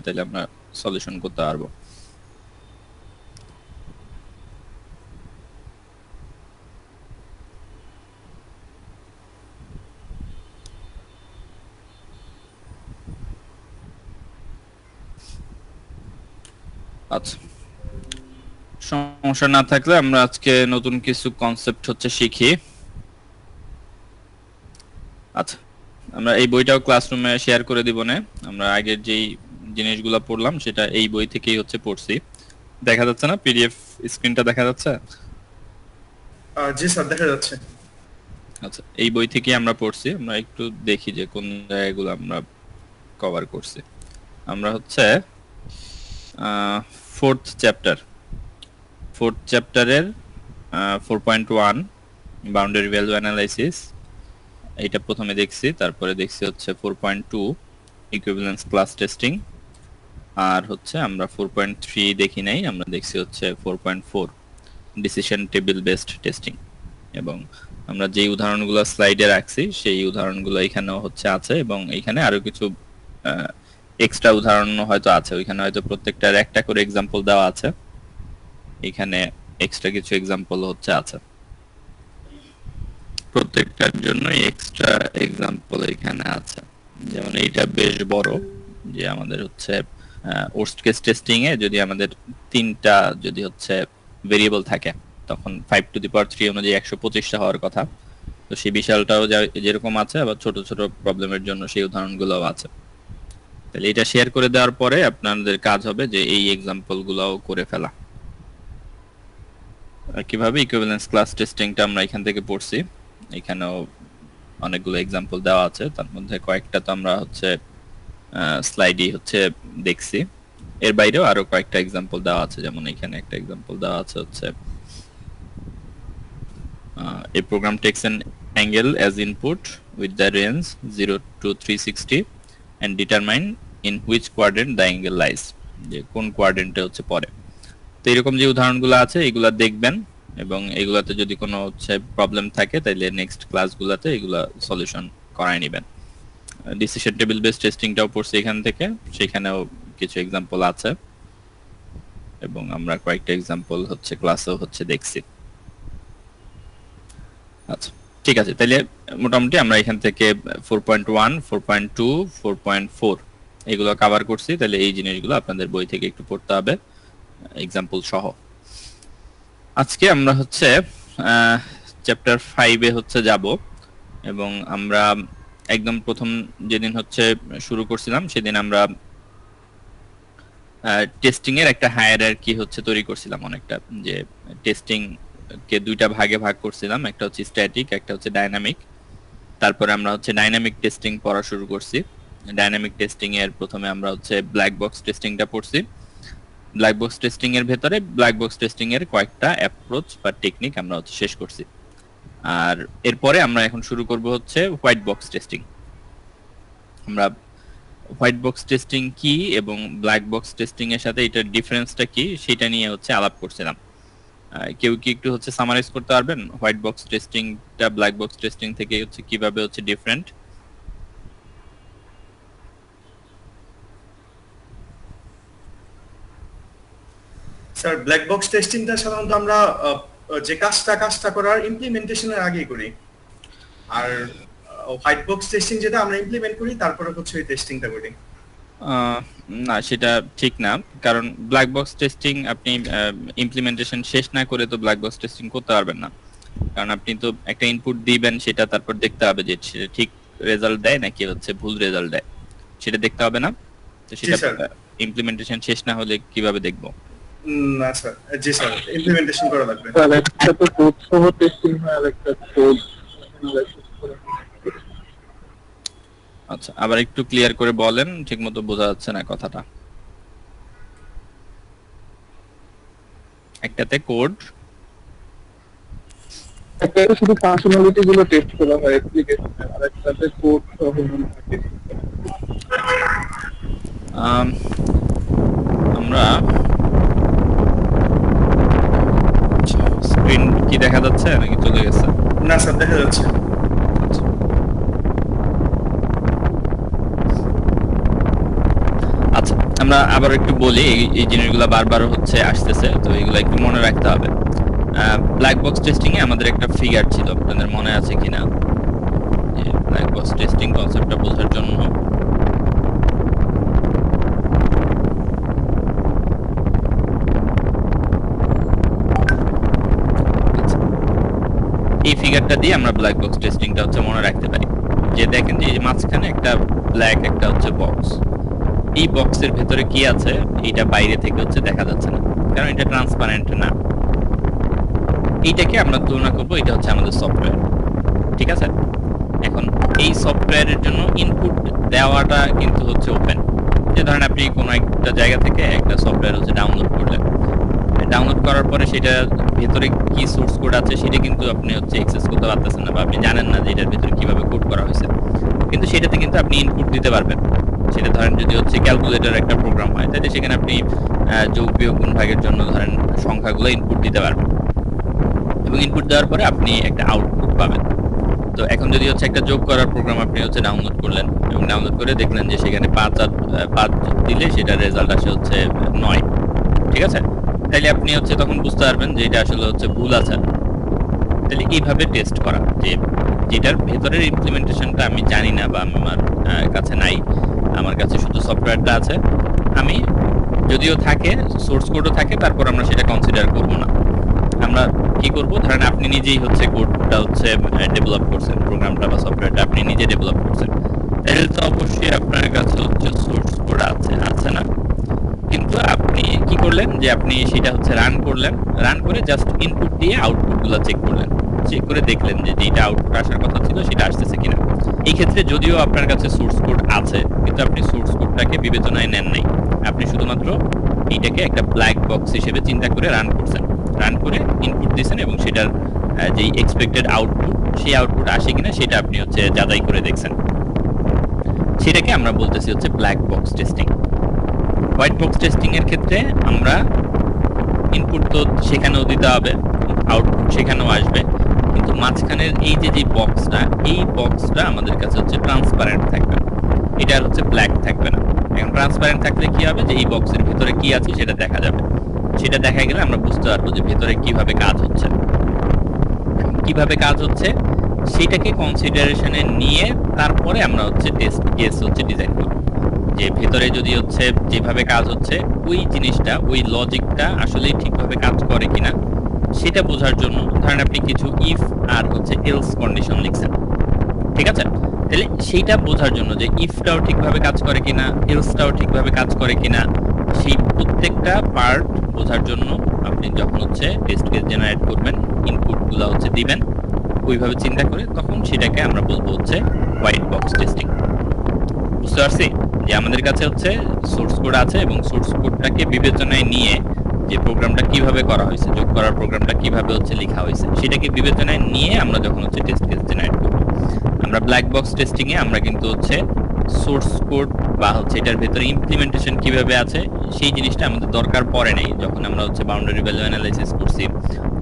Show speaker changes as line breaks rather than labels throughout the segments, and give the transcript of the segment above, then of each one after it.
তাহলে আমরা সলিউশন করতে পারবো। আচ্ছা, সমস্যা না থাকলে আমরা আজকে নতুন কিছু কনসেপ্ট শিখি। আচ্ছা, আমরা এই বইটাও ক্লাসরুমে শেয়ার করে দিব না। আমরা আগের যেই জিনিসগুলো পড়লাম সেটা এই বই থেকেই পড়ছি। দেখা যাচ্ছে না? পিডিএফ স্ক্রিনটা দেখা যাচ্ছে?
জি স্যার, দেখা যাচ্ছে।
আচ্ছা, এই বই থেকেই আমরা পড়ছি। আমরা একটু দেখি যে কোন জায়গাগুলো আমরা কভার করছি। আমরা ফোর্থ চ্যাপ্টারের 4.1 বাউন্ডারি ভ্যালু অ্যানালাইসিস, এটা প্রথমে দেখছি। তারপরে দেখছি 4.2 ইকুইভ্যালেন্স ক্লাস টেস্টিং, আর আমরা 4.3 দেখি নাই, আমরা দেখছি 4.4 ডিসিশন টেবিল বেসড টেস্টিং। এবং আমরা যে উদাহরণগুলো স্লাইডে রাখছি সেই উদাহরণগুলো এখানেও আছে, এবং এখানে আরো কিছু এক্সট্রা উদাহরণ হয়তো আছে। ওইখানে হয়তো প্রত্যেকটার একটা করে এক্সাম্পল দেওয়া আছে, এখানে এক্সট্রা কিছু এক্সাম্পল আছে। প্রত্যেকটার জন্য এক্সট্রা এক্সাম্পল এখানে আছে। যেমন এইটা বেশ বড়, যে আমাদের ওয়ার্স্ট কেস টেস্টিং এ যদি আমাদের তিনটা যদি ভেরিয়েবল থাকে, তখন 5 টু দি পাওয়ার 3 অনুযায়ী 125টা হওয়ার কথা। তো সেই বিশালটাও যেরকম আছে, আবার ছোট ছোট প্রবলেমের জন্য সেই উদাহরণগুলোও আছে। তাহলে এটা শেয়ার করে দেওয়ার পরে আপনাদের কাজ হবে যে এই এক্সাম্পল গুলাও করে ফেলা। কিভাবে ইকুইভ্যালেন্স ক্লাস টেস্টিংটা আমরা এখান থেকে পড়ছি, এখানেও অনেকগুলো এক্সাম্পল দেওয়া আছে। তার মধ্যে কয়েকটা তো আমরা স্লাইডই দেখছি। এর বাইরেও আরো কয়েকটা এক্সাম্পল দেওয়া আছে। যেমন এখানে একটা এক্সাম্পল দেওয়া আছে a program takes an angle as input with the range 0 to 360 and determine in which quadrant the angle lies, যে কোন কোয়াড্রেন্টে পড়ে। তো এরকম যে উদাহরণগুলো আছে এগুলা দেখবেন, এবং এগুলাতে যদি কোনো প্রবলেম থাকে তাহলে নেক্সট ক্লাসগুলোতে এগুলা সলিউশন করায় নেবেন। ডিসিশন টেবিল বেস টেস্টিংটাও পড়ছি এখান থেকে, সেখানেও কিছু এক্সাম্পল আছে, এবং আমরা কয়েকটা এক্সাম্পল ক্লাসেও দেখছি। আচ্ছা, ঠিক আছে। তাহলে মোটামুটি আমরা এখান থেকে 4.1, 4.2, 4.4 এগুলো কভার করছি। তাহলে এই জিনিসগুলো আপনাদের বই থেকে একটু পড়তে হবে এক্সাম্পল সহ। আজকে আমরা চ্যাপ্টার 5 এ যাব, এবং আমরা একদম প্রথম যেদিন শুরু করছিলাম সেদিন আমরা টেস্টিং এর একটা হায়ারার্কি তৈরি করছিলাম অনেকটা, যে টেস্টিং কে দুইটা ভাগে ভাগ করছিলাম, একটা স্ট্যাটিক, একটা ডাইনামিক। তারপরে আমরা ডাইনামিক টেস্টিং পড়া শুরু করছি। ডাইনামিক টেস্টিং এর প্রথমে আমরা ব্ল্যাক বক্স টেস্টিংটা পড়ছি। ব্ল্যাক বক্স টেস্টিং এর ভেতরে ব্ল্যাক বক্স টেস্টিং এর কয়েকটা অ্যাপ্রোচ বা টেকনিক আমরা শেষ করছি। আর এরপরে আমরা এখন শুরু করব হোয়াইট বক্স টেস্টিং। আমরা হোয়াইট বক্স টেস্টিং কি এবং ব্ল্যাক বক্স টেস্টিং এর সাথে এটার ডিফারেন্সটা কি সেটা নিয়ে আলাপ করছিলাম। কেউ কি একটু সামারাইজ করতে পারবেন হোয়াইট বক্স টেস্টিংটা ব্ল্যাক বক্স টেস্টিং থেকে কিভাবে ডিফারেন্ট?
স্যার, ব্ল্যাক বক্স টেস্টিংটা সাধারণত আমরা যে কাজটা করার ইমপ্লিমেন্টেশনের আগেই করি, আর হোয়াইট বক্স টেস্টিং যেটা আমরা ইমপ্লিমেন্ট করি তারপরে ওই টেস্টিংটা করি।
না, সেটা ঠিক না, কারণ ব্ল্যাক বক্স টেস্টিং আপনি ইমপ্লিমেন্টেশন শেষ না করে তো ব্ল্যাক বক্স টেস্টিং করতে পারবেন না। কারণ আপনি তো একটা ইনপুট দিবেন, সেটা তারপর দেখতে হবে যে সেটা ঠিক রেজাল্ট দেয় নাকি ভুল রেজাল্ট দেয়, সেটা দেখতে হবে না? তো সেটা ইমপ্লিমেন্টেশন শেষ না হলে কিভাবে দেখবো?
না স্যার, জি স্যার, ইমপ্লিমেন্টেশন করা লাগবে।
স্যার, একটা তো কোড সহ টেস্টিং হয়, আর একটা কোড অ্যানালাইসিস করে।
আচ্ছা, আবার একটু ক্লিয়ার করে বলেন, ঠিকমতো বোঝা যাচ্ছে না কথাটা। একটাতে কোড,
একটাতে শুধু ফাংশনালিটি গুলো টেস্ট করা হয় অ্যাপ্লিকেশনে, আর একটাতে কোড সহ থাকে।
আমরা স্ক্রিন কি দেখা যাচ্ছে নাকি চলে গেছে?
না স্যার, দেখা যাচ্ছে।
আচ্ছা, আমরা আবার একটু বলি, এই জিনিসগুলো বারবার হচ্ছে আসতেছে, তো এগুলো একটু মনে রাখতে হবে। ব্ল্যাক বক্স টেস্টিং এ আমাদের একটা ফিগার ছিল, আপনাদের মনে আছে কিনা? যে ব্ল্যাক বক্স টেস্টিং কনসেপ্টটা বোঝার জন্য এই ফিগারটা দিয়ে আমরা ব্ল্যাক বক্স টেস্টিংটা হচ্ছে মনে রাখতে পারি। যে দেখেন যে এই মাঝখানে একটা ব্ল্যাক একটা হচ্ছে বক্স, এই বক্সের ভেতরে কি আছে এটা বাইরে থেকে হচ্ছে দেখা যাচ্ছে না, কারণ এটা ট্রান্সপারেন্ট না। এইটাকে আমরা তুলনা করবো, এটা হচ্ছে আমাদের সফটওয়্যার, ঠিক আছে? এখন এই সফটওয়্যারের জন্য ইনপুট দেওয়াটা কিন্তু হচ্ছে ওপেন। যে ধরেন আপনি কোনো একটা জায়গা থেকে একটা সফটওয়্যার হচ্ছে ডাউনলোড করলেন, ডাউনলোড করার পরে সেটা ভেতরে কি সোর্স কোড আছে সেটা কিন্তু আপনি হচ্ছে অ্যাক্সেস করতে পারতেছেন না, বা আপনি জানেন না যে এটার ভেতরে কিভাবে কোড করা হয়েছে। কিন্তু সেটাতে কিন্তু আপনি ইনপুট দিতে পারবেন। সেটা ধরেন যদি হচ্ছে ক্যালকুলেটর একটা প্রোগ্রাম হয়, তাহলে সেখানে আপনি যোগ বিয়োগ গুণ ভাগের জন্য ধরেন সংখ্যাগুলো ইনপুট দিতে পারবেন, এবং ইনপুট দেওয়ার পরে আপনি একটা আউটপুট পাবেন। তো এখন যদি হচ্ছে একটা যোগ করার প্রোগ্রাম আপনি হচ্ছে ডাউনলোড করলেন, এবং ডাউনলোড করে দেখলেন যে সেখানে 5 দিলে সেটা রেজাল্ট আসে হচ্ছে 9, ঠিক আছে? তাইলে আপনি হচ্ছে তখন বুঝতে পারবেন যে এটা আসলে হচ্ছে ভুল আছে। তাহলে এইভাবে টেস্ট করা, যে যেটার ভেতরের ইমপ্লিমেন্টেশনটা আমি জানি না বা আমার কাছে নাই, আমার কাছে শুধু সফটওয়্যারটা আছে, আমি যদিও থাকে সোর্স কোডও থাকে, তারপর আমরা সেটা কনসিডার করব না। আমরা কি করব, ধরেন আপনি নিজেই হচ্ছে কোডটা হচ্ছে ডেভেলপ করছেন, প্রোগ্রামটা বা সফটওয়্যারটা আপনি নিজে ডেভেলপ করছেন, তাহলে তো অবশ্যই আপনার কাছে হচ্ছে সোর্স কোড আছে না? কিন্তু আপনি কি করলেন যে আপনি সেটা হচ্ছে রান করলেন, রান করে জাস্ট ইনপুট দিয়ে আউটপুটগুলো চেক করলেন, চেক করে দেখলেন যে যেটা আউটপুট আসার কথা ছিল সেটা আসতেছে কিনা। এই ক্ষেত্রে যদিও আপনার কাছে সোর্স কোড আছে, কিন্তু আপনি সোর্স কোডটাকে বিবেচনায় নেন নাই, আপনি শুধুমাত্র এইটাকে একটা ব্ল্যাক বক্স হিসেবে চিন্তা করে রান করছেন, রান করে ইনপুট দিয়েছেন, এবং সেটার যেই এক্সপেক্টেড আউটপুট সেই আউটপুট আসে কিনা সেটা আপনি হচ্ছে যাচাই করে দেখছেন। সেটাকে আমরা বলতেছি হচ্ছে black box testing. White box testing এর ক্ষেত্রে আমরা ইনপুট তো সেখানেও দিতে হবে, আউটপুট সেখানেও আসবে, কিন্তু মাঝখানের এই যে বক্সটা, এই বক্সটা আমাদের কাছে হচ্ছে ট্রান্সপারেন্ট থাকবে, এটা হচ্ছে ব্ল্যাক থাকবে না। এখন ট্রান্সপারেন্ট থাকলে কি হবে, যে এই বক্সের ভিতরে কি আছে সেটা দেখা যাবে। সেটা দেখা গেলে আমরা বুঝতে পারবো যে ভেতরে কিভাবে কাজ হচ্ছে। কিভাবে কাজ হচ্ছে সেটাকে কনসিডারেশনে নিয়ে তারপরে আমরা হচ্ছে টেস্ট কেস হচ্ছে ডিজাইন করব, যে ভেতরে যদি হচ্ছে যেভাবে কাজ হচ্ছে ওই জিনিসটা, ওই লজিকটা আসলে ঠিকভাবে কাজ করে কিনা সেটা বোঝার জন্য ধরেন আপনি কিছু ইফ আর হচ্ছে এলস কন্ডিশন লিখছেন, ঠিক আছে? তাহলে সেইটা বোঝার জন্য যে ইফটাও ঠিকভাবে কাজ করে কিনা, এলসটাও ঠিকভাবে কাজ করে কিনা, সেই প্রত্যেকটা পার্ট বোঝার জন্য আপনি যখন হচ্ছে টেস্ট কেস জেনারেট করবেন, ইনপুটগুলো হচ্ছে দিবেন ওইভাবে চিন্তা করে, তখন সেটাকে আমরা বলবো হচ্ছে হোয়াইট বক্স টেস্টিং। বুঝতে পারছি যে আমাদের কাছে হচ্ছে সোর্স কোড আছে, এবং সোর্স কোডটাকে বিবেচনায় নিয়ে যে প্রোগ্রামটা কিভাবে করা হয়েছে, যোগ করার প্রোগ্রামটা কিভাবে হচ্ছে লেখা হয়েছে সেটাকে বিবেচনায় নিয়ে আমরা যখন হচ্ছে টেস্ট কেস জেনারেট করব। আমরা ব্ল্যাক বক্স টেস্টিং এ আমরা কিন্তু হচ্ছে সোর্স কোড বা হচ্ছে এটার ভেতরে ইমপ্লিমেন্টেশন কিভাবে আছে সেই জিনিসটা আমাদের দরকার পড়ে নাই, যখন আমরা হচ্ছে বাউন্ডারি ভ্যালু অ্যানালাইসিস করছি,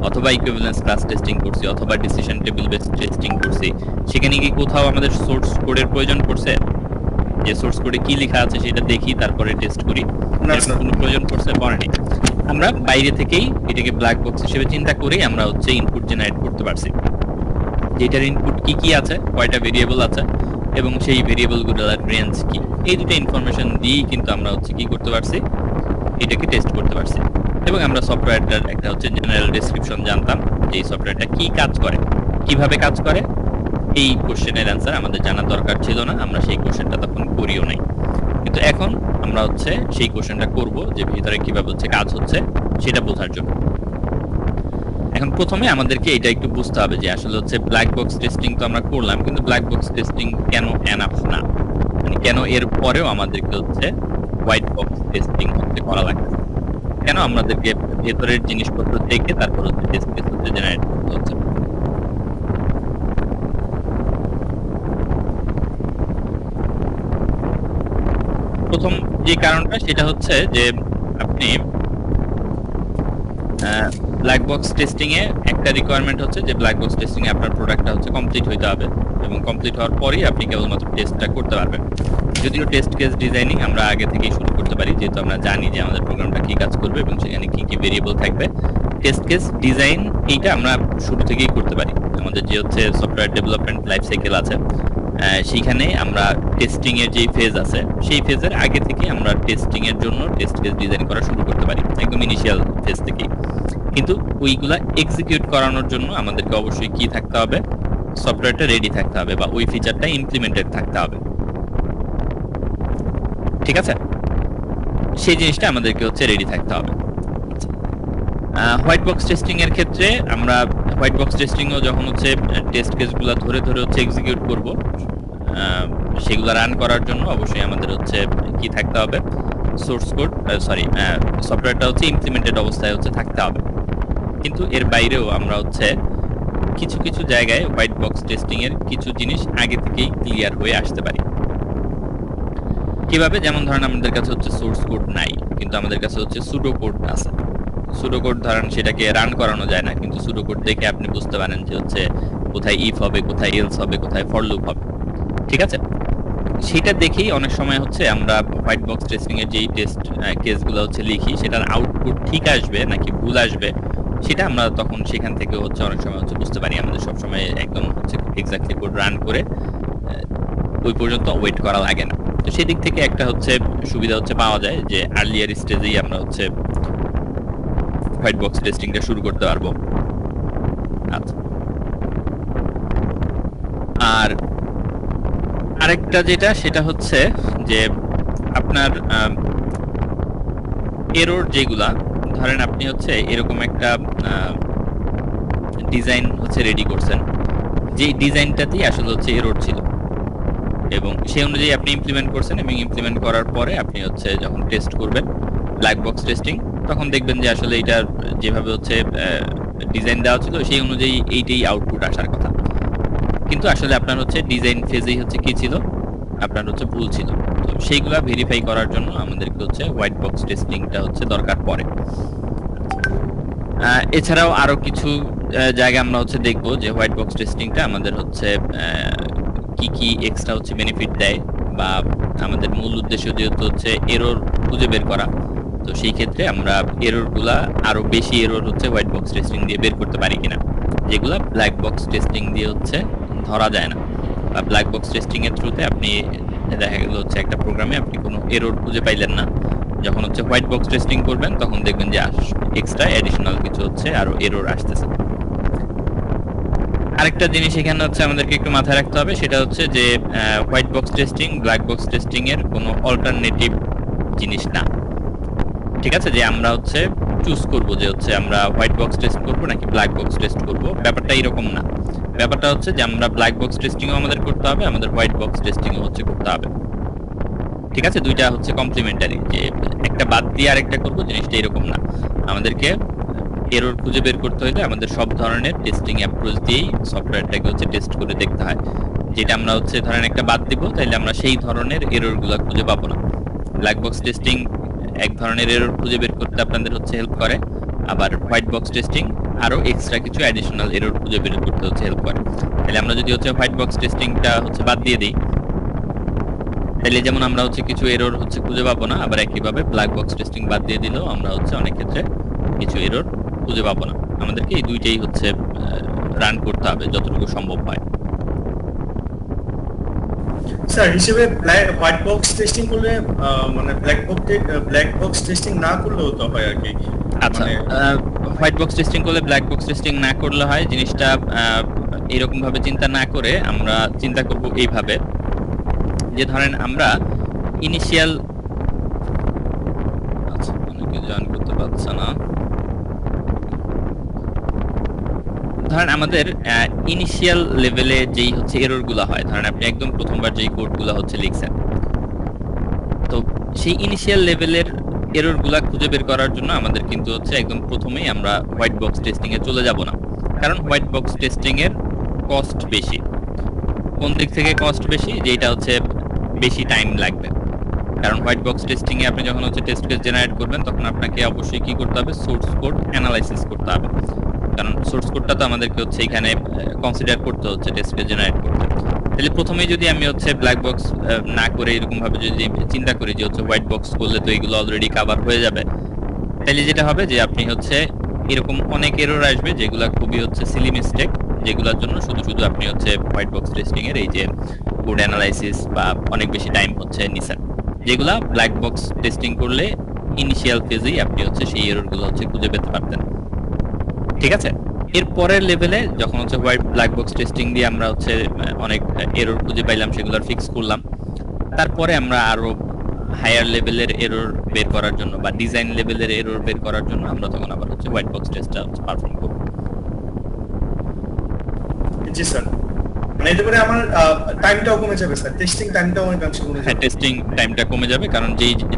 অথবা ইকুইভ্যালেন্স ক্লাস টেস্টিং করছি, অথবা ডিসিশন টেবিল বেসড টেস্টিং করছি। সেখানে কি কোথাও আমাদের সোর্স কোডের প্রয়োজন পড়ছে, যে সোর্স কোডে কি লেখা আছে সেটা দেখি তারপরে টেস্ট করি? কোনো প্রয়োজন পড়ছে পড়েনি। আমরা বাইরে থেকেই এটাকে ব্ল্যাক বক্স হিসেবে চিন্তা করেই আমরা হচ্ছে ইনপুট জেনারেট করতে পারছি, যেটার ইনপুট কি আছে, কয়টা ভেরিয়েবল আছে, এবং সেই ভেরিয়েবলগুলোর রেঞ্জ কি, এই দুটো ইনফরমেশন দিয়েই কিন্তু আমরা হচ্ছে কি করতে পারছি, এটাকে টেস্ট করতে পারছি। এবং আমরা সফটওয়্যারটার একটা হচ্ছে জেনারেল ডেসক্রিপশন জানতাম, যে এই সফটওয়্যারটা কি কাজ করে, কিভাবে কাজ করে। এই কোশ্চেনের অ্যান্সার আমাদের জানার দরকার ছিল না, আমরা সেই কোশ্চেনটা তখন করিও নাই, কিন্তু এখন আমরা হচ্ছে সেই কোশ্চেনটা করব, যে ভিতরে কিভাবে হচ্ছে কাজ হচ্ছে সেটা বোঝার জন্য। এখন প্রথমে আমাদেরকে এটা একটু বুঝতে হবে যে আসলে হচ্ছে ব্ল্যাক বক্স টেস্টিং তো আমরা করলাম, কিন্তু ব্ল্যাক বক্স টেস্টিং কেন এনাফ না, মানে কেন এর পরেও আমাদেরকে হচ্ছে হোয়াইট বক্স টেস্টিং হচ্ছে করা লাগছে, কেন আমাদেরকে ভেতরের জিনিসপত্র দেখে তারপর হচ্ছে টেস্ট কেস হচ্ছে জেনারেট করতে হচ্ছে। প্রথম যে কারণটা সেটা হচ্ছে যে আপনি ব্ল্যাক বক্স টেস্টিং এ একটা রিকোয়ারমেন্ট হচ্ছে যে ব্ল্যাক বক্স টেস্টিং এ আপনার প্রোডাক্টটা হচ্ছে কমপ্লিট হইতে হবে, এবং কমপ্লিট হওয়ার পরেই আপনি কেবলমাত্র টেস্টটা করতে পারবেন। যদিও টেস্ট কেস ডিজাইনিং আমরা আগে থেকেই শুরু করতে পারি, যেহেতু আমরা জানি যে আমাদের প্রোগ্রামটা কি কাজ করবে এবং সেখানে কি কি ভেরিয়েবল থাকবে। টেস্ট কেস ডিজাইন এইটা আমরা শুরু থেকেই করতে পারি। আমাদের যে হচ্ছে সফটওয়্যার ডেভেলপমেন্ট লাইফ সাইকেল আছে, সেইখানে আমরা টেস্টিং এর যে ফেজ আছে সেই ফেজের আগে থেকে আমরা টেস্টিং এর জন্য টেস্ট কেস ডিজাইন করা শুরু করতে পারি, একদম ইনিশিয়াল ফেজ থেকেই। কিন্তু ওইগুলা এক্সিকিউট করানোর জন্য আমাদেরকে অবশ্যই কি থাকতে হবে, সফটওয়্যারটা রেডি থাকতে হবে বা ওই ফিচারটা ইমপ্লিমেন্টেড থাকতে হবে। ঠিক আছে, সেই জিনিসটা আমাদেরকে হচ্ছে রেডি থাকতে হবে। হোয়াইট বক্স টেস্টিং এর ক্ষেত্রে আমরা হোয়াইট বক্স টেস্টিংও যখন হচ্ছে টেস্ট কেসগুলো ধরে ধরে হচ্ছে এক্সিকিউট করব, সেগুলো রান করার জন্য অবশ্যই আমাদের হচ্ছে কি থাকতে হবে, সোর্স কোড সফটওয়্যারটা হচ্ছে ইমপ্লিমেন্টেড অবস্থায় হচ্ছে থাকতে হবে। কিন্তু এর বাইরেও আমরা হচ্ছে কিছু কিছু জায়গায় হোয়াইট বক্স টেস্টিং এর কিছু জিনিস আগে থেকেই ক্লিয়ার হয়ে আসতে পারে। কিভাবে? যেমন ধরেন আমাদের কাছে হচ্ছে সোর্স কোড নাই, কিন্তু আমাদের কাছে হচ্ছে সুডো কোড আছে। সুডো কোড ধরেন সেটাকে রান করানো যায় না, কিন্তু সুডো কোড দেখে আপনি বুঝতে পারেন যে হচ্ছে কোথায় ইফ হবে, কোথায় এলস হবে, কোথায় ফর লুপ হবে। ঠিক আছে, সেটা দেখেই অনেক সময় হচ্ছে আমরা হোয়াইট বক্স টেস্টিং এর যেই টেস্ট কেসগুলো হচ্ছে লিখি, সেটার আউটপুট ঠিক আসবে নাকি ভুল আসবে সেটা আমরা তখন সেখান থেকে হচ্ছে অনেক সময় হচ্ছে বুঝতে পারি। আমাদের সবসময় একদম হচ্ছে এক্স্যাক্টলি কোড রান করে ওই পর্যন্ত ওয়েট করা লাগে না। তো সেদিক থেকে একটা হচ্ছে সুবিধা হচ্ছে পাওয়া যায় যে আর্লিয়ার স্টেজেই আমরা হচ্ছে হোয়াইট বক্স টেস্টিংটা শুরু করতে পারবো। আচ্ছা, আর আরেকটা যেটা সেটা হচ্ছে যে আপনার এরর যেগুলা, ধরেন আপনি হচ্ছে এরকম একটা ডিজাইন হচ্ছে রেডি করছেন, যে ডিজাইনটাতেই আসলে হচ্ছে এরর ছিল এবং সেই অনুযায়ী আপনি ইমপ্লিমেন্ট করছেন, এবং ইমপ্লিমেন্ট করার পরে আপনি হচ্ছে যখন টেস্ট করবেন ব্ল্যাক বক্স টেস্টিং, তখন দেখবেন যে আসলে এটা যেভাবে হচ্ছে ডিজাইন দেওয়া ছিল সেই অনুযায়ী এইটাই আউটপুট আসার কথা, কিন্তু আসলে আপনার হচ্ছে ডিজাইন ফেজেই হচ্ছে কি ছিল, আপনার হচ্ছে ভুল ছিল। তো সেইগুলা ভেরিফাই করার জন্য আমাদেরকে হচ্ছে হোয়াইট বক্স টেস্টিংটা হচ্ছে দরকার পড়ে। এছাড়াও আরো কিছু জায়গা আমরা হচ্ছে দেখবো যে হোয়াইট বক্স টেস্টিংটা আমাদের হচ্ছে কি কি এক্সট্রা হচ্ছে বেনিফিট দেয়, বা আমাদের মূল উদ্দেশ্য যেহেতু হচ্ছে এরর খুঁজে বের করা, তো সেই ক্ষেত্রে আমরা এররগুলা আরো বেশি এরর হচ্ছে হোয়াইট বক্স টেস্টিং দিয়ে বের করতে পারি কিনা, যেগুলা ব্ল্যাক বক্স টেস্টিং দিয়ে হচ্ছে ধরা যায় না। বা ব্ল্যাক বক্স টেস্টিং এর থ্রুতে আপনি দেখা গেল হচ্ছে একটা প্রোগ্রামে আপনি কোনো এরর খুঁজে পাইলেন না, যখন হচ্ছে হোয়াইট বক্স টেস্টিং করবেন তখন দেখবেন যে এক্সট্রা অ্যাডিশনাল কিছু হচ্ছে আরো এরর আসতেছে। আরেকটা জিনিস এখানে হচ্ছে আমাদেরকে একটু মাথায় রাখতে হবে, সেটা হচ্ছে যে white box testing black box testing এর কোনো অল্টারনেটিভ জিনিস না। ঠিক আছে, যে আমরা হচ্ছে চুজ করব যে হচ্ছে আমরা হোয়াইট বক্স টেস্ট করব নাকি ব্ল্যাক বক্স টেস্ট করব, ব্যাপারটা এরকম না। ব্যাপারটা হচ্ছে যে আমরা ব্ল্যাক বক্স টেস্টিংও আমাদের করতে হবে, আমাদের হোয়াইট বক্স টেস্টিংও হচ্ছে করতে হবে। ঠিক আছে, দুইটা হচ্ছে কমপ্লিমেন্টারি, যে একটা বাদ দিয়ে আরেকটা করব, জিনিসটা এরকম না। আমাদেরকে এরর খুঁজে বের করতে হলে আমাদের সব ধরনের টেস্টিং অ্যাপ্রোচ দিয়েই সফটওয়্যারটাকে হচ্ছে টেস্ট করে দেখতে হয়। যেটা আমরা হচ্ছে ধরেন একটা বাদ দিব, তাইলে আমরা সেই ধরনের এররগুলো খুঁজে পাবো না। ব্ল্যাক বক্স টেস্টিং এক ধরনের এরর খুঁজে বের করতে আপনাদের হচ্ছে হেল্প করে, আবার হোয়াইট বক্স টেস্টিং আরো এক্সট্রা কিছু অ্যাডিশনাল এরর খুঁজে বের করতে হচ্ছে হেল্প করে। তাহলে আমরা যদি হচ্ছে হোয়াইট বক্স টেস্টিংটা হচ্ছে বাদ দিয়ে দিই, তাহলে যেমন আমরা হচ্ছে কিছু এরর হচ্ছে খুঁজে পাবো না, আবার একইভাবে ব্ল্যাক বক্স টেস্টিং বাদ দিয়ে দিলেও আমরা হচ্ছে অনেক ক্ষেত্রে কিছু এরর খুঁজে পাবো না। আমাদেরকে এই দুইটাই হচ্ছে রান করতে হবে যতটুকু সম্ভব হয়।
স্যার হিসেবে হোয়াইট বক্স টেস্টিং করলে মানে ব্ল্যাক বক্স টেস্টিং না করলেও তো হয় আর কি।
আচ্ছা, হোয়াইট বক্স টেস্টিং করলে ব্ল্যাক বক্স টেস্টিং না করলে হয়, জিনিসটা এরকম ভাবে চিন্তা না করে আমরা চিন্তা করব এইভাবে যে ধরেন আমরা ইনিশিয়াল, আচ্ছা অনেকে জয়েন করতে পারছে না, ধরেন আমাদের ইনিশিয়াল লেভেলে যেই হচ্ছে এরর গুলা হয়, ধরেন আপনি একদম প্রথমবার যেই কোড গুলা হচ্ছে লিখছেন, তো সেই ইনিশিয়াল লেভেলের এরর গুলা খুঁজে বের করার জন্য আমাদের কিন্তু হচ্ছে একদম প্রথমেই আমরা হোয়াইট বক্স টেস্টিং এ চলে যাব না, কারণ হোয়াইট বক্স টেস্টিং এর কস্ট বেশি। কোন দিক থেকে কস্ট বেশি? যেটা হচ্ছে বেশি টাইম লাগবে, কারণ হোয়াইট বক্স টেস্টিং এ আপনি যখন হচ্ছে টেস্ট কেস জেনারেট করবেন তখন আপনাকে অবশ্যই কি করতে হবে, সোর্স কোড অ্যানালাইসিস করতে হবে, কারণ সোর্স কোডটা তো আমাদেরকে হচ্ছে এখানে কনসিডার করতে হচ্ছে টেস্ট কেস জেনারেট করতে। তাহলে প্রথমে যদি আমি হচ্ছে ব্ল্যাক বক্স না করে এরকম ভাবে যদি চিন্তা করি যে হচ্ছে হোয়াইট বক্স করলে তো এগুলো অলরেডি কভার হয়ে যাবে, তাহলে যেটা হবে যে আপনি হচ্ছে এরকম অনেক এরর আসবে যেগুলা খুবই হচ্ছে সিলি মিস্টেক, যেগুলোর জন্য শুধু শুধু আপনি হচ্ছে হোয়াইট বক্স টেস্টিং এর এই যে কোড অ্যানালাইসিস বা অনেক বেশি টাইম হচ্ছে নিছেন, যেগুলা ব্ল্যাক বক্স টেস্টিং করলে ইনিশিয়াল ফেজেই আপনি হচ্ছে সেই এরর গুলো হচ্ছে খুঁজে পেতে পারতেন। ঠিক আছে, এর পরের লেভেলে যখন হচ্ছে হোয়াইট ব্ল্যাক বক্স টেস্টিং দিয়ে আমরা হচ্ছে অনেক এরর খুঁজে পাইলাম, সেগুলোর ফিক্স করলাম, তারপরে আমরা আরো হায়ার লেভেলের এরর বের করার জন্য বা ডিজাইন লেভেলের এরর বের করার জন্য আমরা তখন আবার হচ্ছে হোয়াইট বক্স টেস্টটা পারফর্ম করব।
জি স্যার, মানে এতে করে আমার টাইমটাও কমে যাবে স্যার, টেস্টিং টাইমটাও অনেকাংশে কমে
হ্যাঁ,
যাবে।
টেস্টিং টাইমটা কমে যাবে, কারণ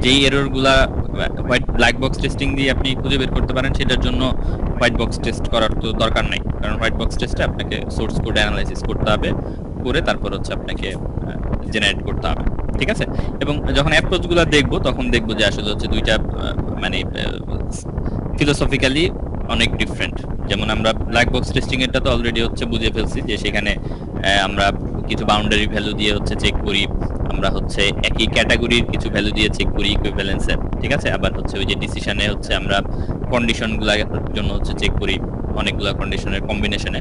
যেই এরর গুলা হোয়াইট ব্ল্যাক বক্স টেস্টিং দিয়ে আপনি খুঁজে বের করতে পারেন, সেটার জন্য হোয়াইট বক্স টেস্ট করার তো দরকার নাই, কারণ হোয়াইট বক্স টেস্টে আপনাকে সোর্স কোড অ্যানালাইসিস করতে হবে, করে তারপর হচ্ছে আপনাকে জেনারেট করতে হবে। ঠিক আছে, এবং যখন অ্যাপ্রোচ গুলা দেখবো তখন দেখবো যে আসলে হচ্ছে দুইটা মানে ফিলোসফিক্যালি অনেক ডিফারেন্ট। যেমন আমরা ব্ল্যাক বক্স টেস্টিং এরটা তো অলরেডি হচ্ছে বুঝে ফেলছি যে সেখানে আমরা কিছু বাউন্ডারি ভ্যালু দিয়ে হচ্ছে চেক করি, আমরা হচ্ছে একই ক্যাটাগরির কিছু ভ্যালু দিয়ে চেক করি ইকুইভ্যালেন্সের। ঠিক আছে, আবার হচ্ছে ওই যে ডিসিশনে হচ্ছে আমরা কন্ডিশন গুলার জন্য হচ্ছে চেক করি অনেকগুলা কন্ডিশনের কম্বিনেশনে।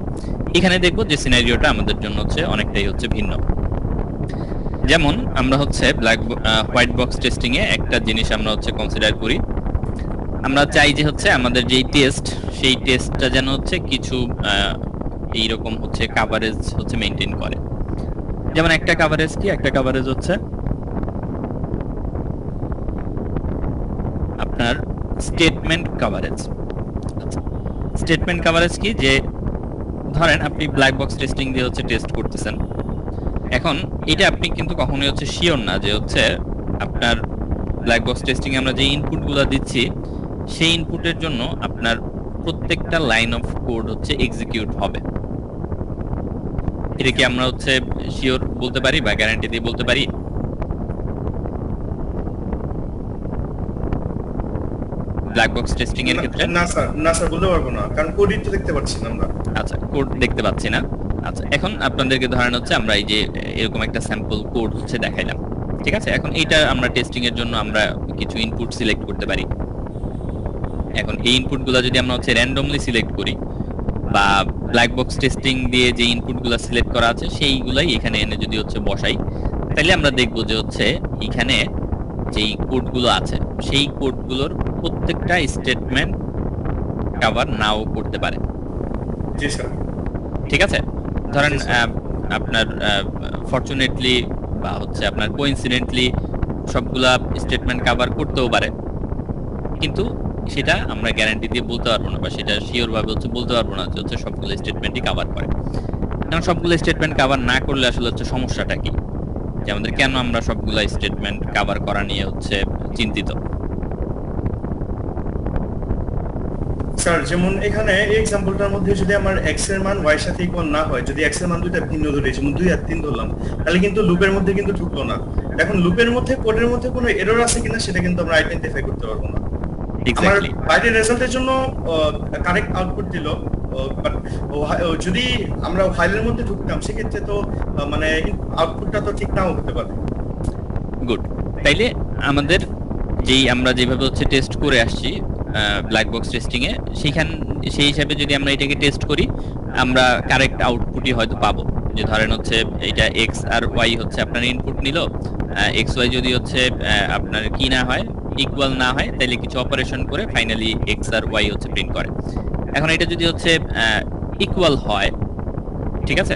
এখানে দেখবো যে সিনারিওটা আমাদের জন্য হচ্ছে অনেকটাই হচ্ছে ভিন্ন। যেমন আমরা হচ্ছে হোয়াইট বক্স টেস্টিং এ একটা জিনিস আমরা হচ্ছে কনসিডার করি, আমরা চাই যে হচ্ছে আমাদের যেই টেস্ট সেই টেস্টটা যেন হচ্ছে কিছু এইরকম হচ্ছে কভারেজ হচ্ছে মেইনটেইন করে। যেমন একটা কভারেজ কি, একটা কভারেজ হচ্ছে আপনার স্টেটমেন্ট কভারেজ। স্টেটমেন্ট কভারেজ কি, যে ধরেন আপনি ব্ল্যাক বক্স টেস্টিং দিয়ে হচ্ছে টেস্ট করতেছেন, এখন এটা আপনি কিন্তু কখনোই হচ্ছে শিওর না যে হচ্ছে আপনার ব্ল্যাক বক্স টেস্টিং আমরা যে ইনপুটগুলো দিচ্ছি সেই ইনপুটের জন্য আপনার প্রত্যেকটা লাইন অফ কোড হচ্ছে এক্সিকিউট হবে। এটা কি আমরা হচ্ছে শিওর বলতে পারি বা গ্যারান্টি দিয়ে বলতে পারি? ব্ল্যাক বক্স টেস্টিং এর ক্ষেত্রে
না স্যার বলতে পারবো না, কারণ কোডই তো দেখতে পাচ্ছি না আমরা।
আচ্ছা, কোড দেখতে পাচ্ছি না। আচ্ছা, এখন আপনাদেরকে ধরেন হচ্ছে আমরা এই যে এরকম একটা স্যাম্পল কোড হচ্ছে দেখাইলাম। ঠিক আছে, এখন এইটা আমরা টেস্টিং এর জন্য আমরা কিছু ইনপুট সিলেক্ট করতে পারি। এখন এই ইনপুটগুলো যদি আমরা হচ্ছে র্যান্ডমলি সিলেক্ট করি বা ব্ল্যাক বক্স টেস্টিং দিয়ে যে ইনপুটগুলো সিলেক্ট করা আছে সেইগুলাই এখানে এনে যদি হচ্ছে বসাই, তাহলে আমরা দেখব যে হচ্ছে এখানে যেই কোডগুলো আছে সেই কোডগুলোর প্রত্যেকটা স্টেটমেন্ট কভার নাও করতে পারে।
জি স্যার।
ঠিক আছে, ধরেন আপনার ফরচুনেটলি বা হচ্ছে আপনার কোইন্সিডেন্টলি সবগুলা স্টেটমেন্ট কভার করতেও পারে, কিন্তু সেটা আমরা গ্যারান্টি দিয়ে বলতে পারবো না বা সেটা শিওর ভাবে হচ্ছে বলতে পারবো না যে হচ্ছে সবগুলো স্টেটমেন্টই কভার করে। কারণ সবগুলো স্টেটমেন্ট কভার না করলে আসলে হচ্ছে সমস্যাটা কি, যে আমাদের কেন আমরা সবগুলো স্টেটমেন্ট কভার করা নিয়ে হচ্ছে চিন্তিত।
স্যার যেমন এখানে এই এক্সাম্পলটার মধ্যে যদি আমার x এর মান y এর সাথে ইকুয়াল না হয়, যদি x এর মান দুইটা ভিন্ন ধরি, যেমন 2 আর 3 ধরলাম, তাহলে কিন্তু লুপের মধ্যে কিন্তু ঢুকলো না। এখন লুপের মধ্যে কোডের মধ্যে কোনো এরর আছে কিনা সেটা কিন্তু আমরা আইডেন্টিফাই করতে পারবো না। আমার বাইরের রেজাল্টের জন্য কারেক্ট আউটপুট দিল, বাট যদি আমরা ফাইলের মধ্যে ঢুকতাম সেক্ষেত্রে তো মানে আউটপুটটা তো ঠিক নাও হতে পারে।
গুড, তাইলে আমাদের যেই আমরা যেভাবে হচ্ছে টেস্ট করে আসছি ব্ল্যাক বক্স টেস্টিং এ, সেই হিসাবে যদি আমরা এটাকে টেস্ট করি আমরা কারেক্ট আউটপুটই হয়তো পাবো। যে ধরেন হচ্ছে এটা এক্স আর ওয়াই হচ্ছে আপনার ইনপুট নিল, এক্স ওয়াই যদি হচ্ছে আপনার কি না হয়, ইকুয়াল না হয়, তাহলে কিছু অপারেশন করে ফাইনালি এক্স আর ওয়াই হচ্ছে প্রিন্ট করে। এখন এটা যদি হচ্ছে ইকুয়াল হয়, ঠিক আছে,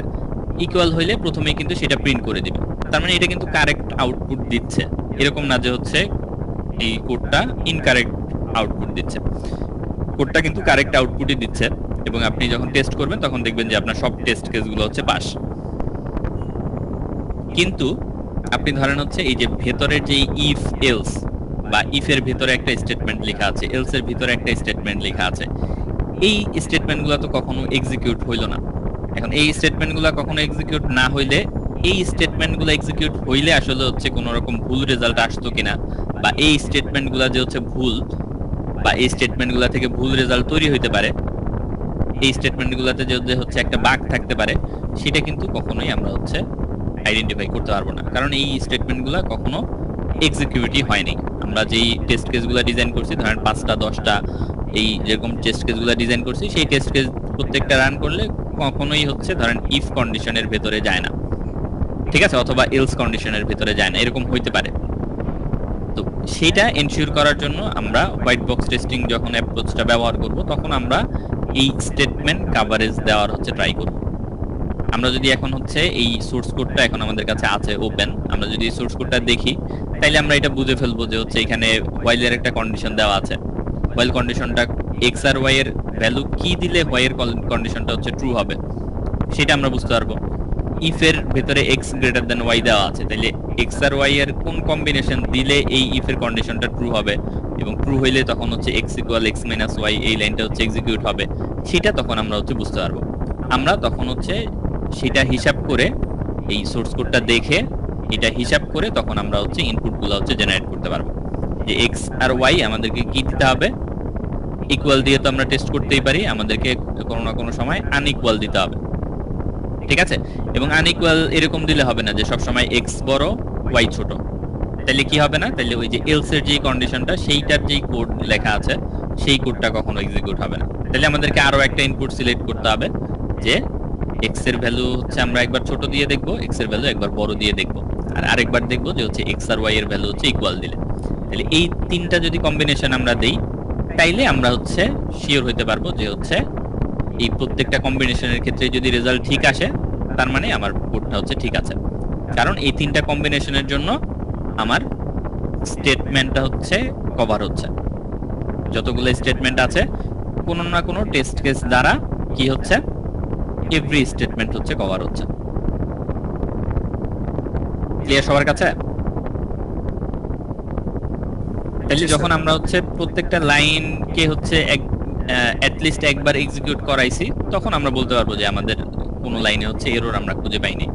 ইকুয়াল হইলে প্রথমেই কিন্তু সেটা প্রিন্ট করে দিবে, তার মানে এটা কিন্তু কারেক্ট আউটপুট দিচ্ছে, এরকম না যে হচ্ছে এই কোডটা ইনকারেক্ট আউটপুট দিচ্ছে। কোডটা কিন্তু কারেক্ট আউটপুটই দিচ্ছে, এবং আপনি যখন টেস্ট করবেন তখন দেখবেন যে আপনার সব টেস্ট কেসগুলো হচ্ছে পাস। কিন্তু আপনি ধরেন হচ্ছে এই যে ভেতরের যে ইফ এলস বা ইফ এর ভিতরে একটা স্টেটমেন্ট লেখা আছে, এলস এর ভিতরে একটা স্টেটমেন্ট লেখা আছে, এই স্টেটমেন্টগুলো তো কখনো এক্সিকিউট হইলো না। এখন এই স্টেটমেন্টগুলো কখনো এক্সিকিউট না হইলে, এই স্টেটমেন্টগুলো এক্সিকিউট হইলে আসলে হচ্ছে কোনো রকম ভুল রেজাল্ট আসতো কিনা, বা এই স্টেটমেন্টগুলো যে হচ্ছে ভুল বা এই স্টেটমেন্টগুলো থেকে ভুল রেজাল্ট তৈরি হইতে পারে, এই স্টেটমেন্টগুলোতে যে হচ্ছে একটা বাগ থাকতে পারে, সেটা কিন্তু কখনোই আমরা হচ্ছে আইডেন্টিফাই করতে পারবো না, কারণ এই স্টেটমেন্টগুলো কখনো এক্সিকিউটই হয়নি। আমরা যেই টেস্ট কেসগুলো ডিজাইন করছি, ধরেন 5টা 10টা এই যেরকম টেস্ট কেসগুলো ডিজাইন করছি, সেই টেস্ট কেস প্রত্যেকটা রান করলে কখনোই হচ্ছে ধরেন ইফ কন্ডিশনের ভেতরে যায় না, ঠিক আছে, অথবা এলস কন্ডিশনের ভেতরে যায় না, এরকম হইতে পারে। তো সেটা এনশিওর করার জন্য আমরা হোয়াইট বক্স টেস্টিং যখন অ্যাপ্রোচটা ব্যবহার করব, তখন আমরা এই স্টেটমেন্ট কভারেজ দেওয়ার হচ্ছে ট্রাই করব। আমরা যদি এখন হচ্ছে এই সোর্স কোডটা এখন আমাদের কাছে আছে ওপেন, আমরা যদি সোর্স কোডটা দেখি, তাইলে আমরা এটা বুঝে ফেলবো যে হচ্ছে এখানে হোয়াইল এর একটা কন্ডিশন দেওয়া আছে। হোয়াইল কন্ডিশনটা এক্স আর ওয়াই এর ভ্যালু কি দিলে হোয়াই এর কন্ডিশনটা হচ্ছে ট্রু হবে, সেটা আমরা বুঝতে পারবো। ইফ এর ভেতরে এক্স গ্রেটার দেন ওয়াই দেওয়া আছে, তাহলে এক্স আর ওয়াই এর কোন কম্বিনেশন দিলে এই ইফ এর কন্ডিশনটা ট্রু হবে, এবং ট্রু হইলে তখন হচ্ছে X equal X minus Y এই লাইনটা হচ্ছে এক্সিকিউট হবে, সেটা তখন আমরা হচ্ছে বুঝতে পারবো। আমরা তখন হচ্ছে সেটা হিসাব করে এই সোর্স কোডটা দেখে এটা হিসাব করে তখন আমরা হচ্ছে ইনপুটগুলো হচ্ছে জেনারেট করতে পারবো, যে এক্স আর ওয়াই আমাদেরকে কি দিতে হবে। ইকুয়াল দিয়ে তো আমরা টেস্ট করতেই পারি, আমাদেরকে কোনো না কোনো সময় আনইকুয়াল দিতে হবে, ঠিক আছে। এবং আনইকুয়াল এরকম দিলে হবে না যে সব সময় এক্স বড় ওয়াই ছোট, তাহলে কি হবে না, তাহলে ওই যে এলস এর যে কন্ডিশনটা সেইটার যেই কোড লেখা আছে সেই কোডটা কখনো এক্সিকিউট হবে না। তাহলে আমাদেরকে আরো একটা ইনপুট সিলেক্ট করতে হবে, যে এক্স এর ভ্যালু হচ্ছে আমরা একবার ছোট দিয়ে দেখবো, এক্স এর ভ্যালু একবার বড় দিয়ে দেখবো, আর আরেকবার দেখবো যে হচ্ছে এক্স আর ওয়াই এর ভ্যালু হচ্ছে ইকুয়াল দিলে। তাহলে এই তিনটা যদি কম্বিনেশন আমরা দেই, তাইলে আমরা হচ্ছে শিওর হইতে পারবো যে হচ্ছে এই প্রত্যেকটা কম্বিনেশনের ক্ষেত্রে যদি রেজাল্ট ঠিক আসে, তার মানে আমার কোডটা হচ্ছে ঠিক আছে। কারণ এই তিনটা কম্বিনেশনের জন্য আমার স্টেটমেন্টটা হচ্ছে কভার হচ্ছে। যতগুলো স্টেটমেন্ট আছে কোনো না কোনো টেস্ট কেস দ্বারা কি হচ্ছে, এভরি স্টেটমেন্ট হচ্ছে কভার হচ্ছে। ক্লিয়ার সবার কাছে? তাহলে যখন আমরা হচ্ছে প্রত্যেকটা লাইনকে হচ্ছে অ্যাটলিস্ট একবার এক্সিকিউট করাইছি, তখন আমরা বলতে পারবো যে আমাদের কোনো লাইনে হচ্ছে এরর আমরা খুঁজে পাইনি।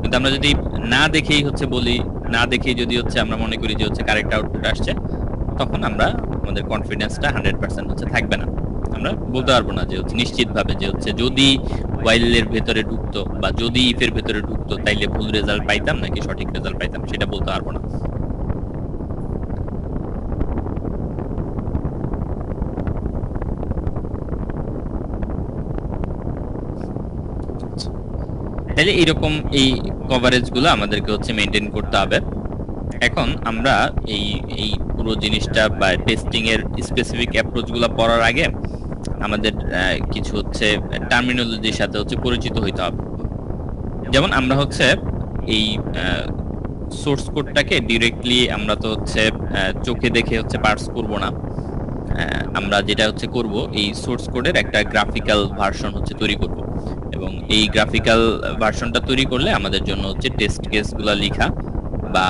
কিন্তু আমরা যদি না দেখেই হচ্ছে বলি, না দেখেই যদি হচ্ছে আমরা মনে করি যে হচ্ছে কারেক্ট আউটপুট আসছে, তখন আমরা আমাদের কনফিডেন্সটা 100% হচ্ছে থাকবে না। আমরা বলতে পারবো না যে হচ্ছে নিশ্চিতভাবে যে হচ্ছে যদি ওয়াইলের ভেতরে ঢুকতো বা যদি ইফের ভেতরে ঢুকতো তাইলে ভুল রেজাল্ট পাইতাম নাকি সঠিক রেজাল্ট পাইতাম, সেটা বলতে পারবো না। তাহলে এইরকম এই কভারেজ গুলো আমাদেরকে হচ্ছে মেনটেন করতে হবে। এখন আমরা এই এই পুরো জিনিসটা বা টেস্টিং এর স্পেসিফিক অ্যাপ্রোচ গুলো পড়ার আগে আমাদের কিছু হচ্ছে টার্মিনোলজির সাথে হচ্ছে পরিচিত হইতে হবে। যেমন আমরা হচ্ছে এই সোর্স কোডটাকে ডিরেক্টলি আমরা তো হচ্ছে চোখে দেখে হচ্ছে পার্স করব না। আমরা যেটা হচ্ছে করব, এই সোর্স কোডের একটা গ্রাফিক্যাল ভার্সন হচ্ছে তৈরি করব, এবং এই গ্রাফিক্যাল ভার্সনটা তৈরি করলে আমাদের জন্য হচ্ছে টেস্ট কেসগুলো লেখা বা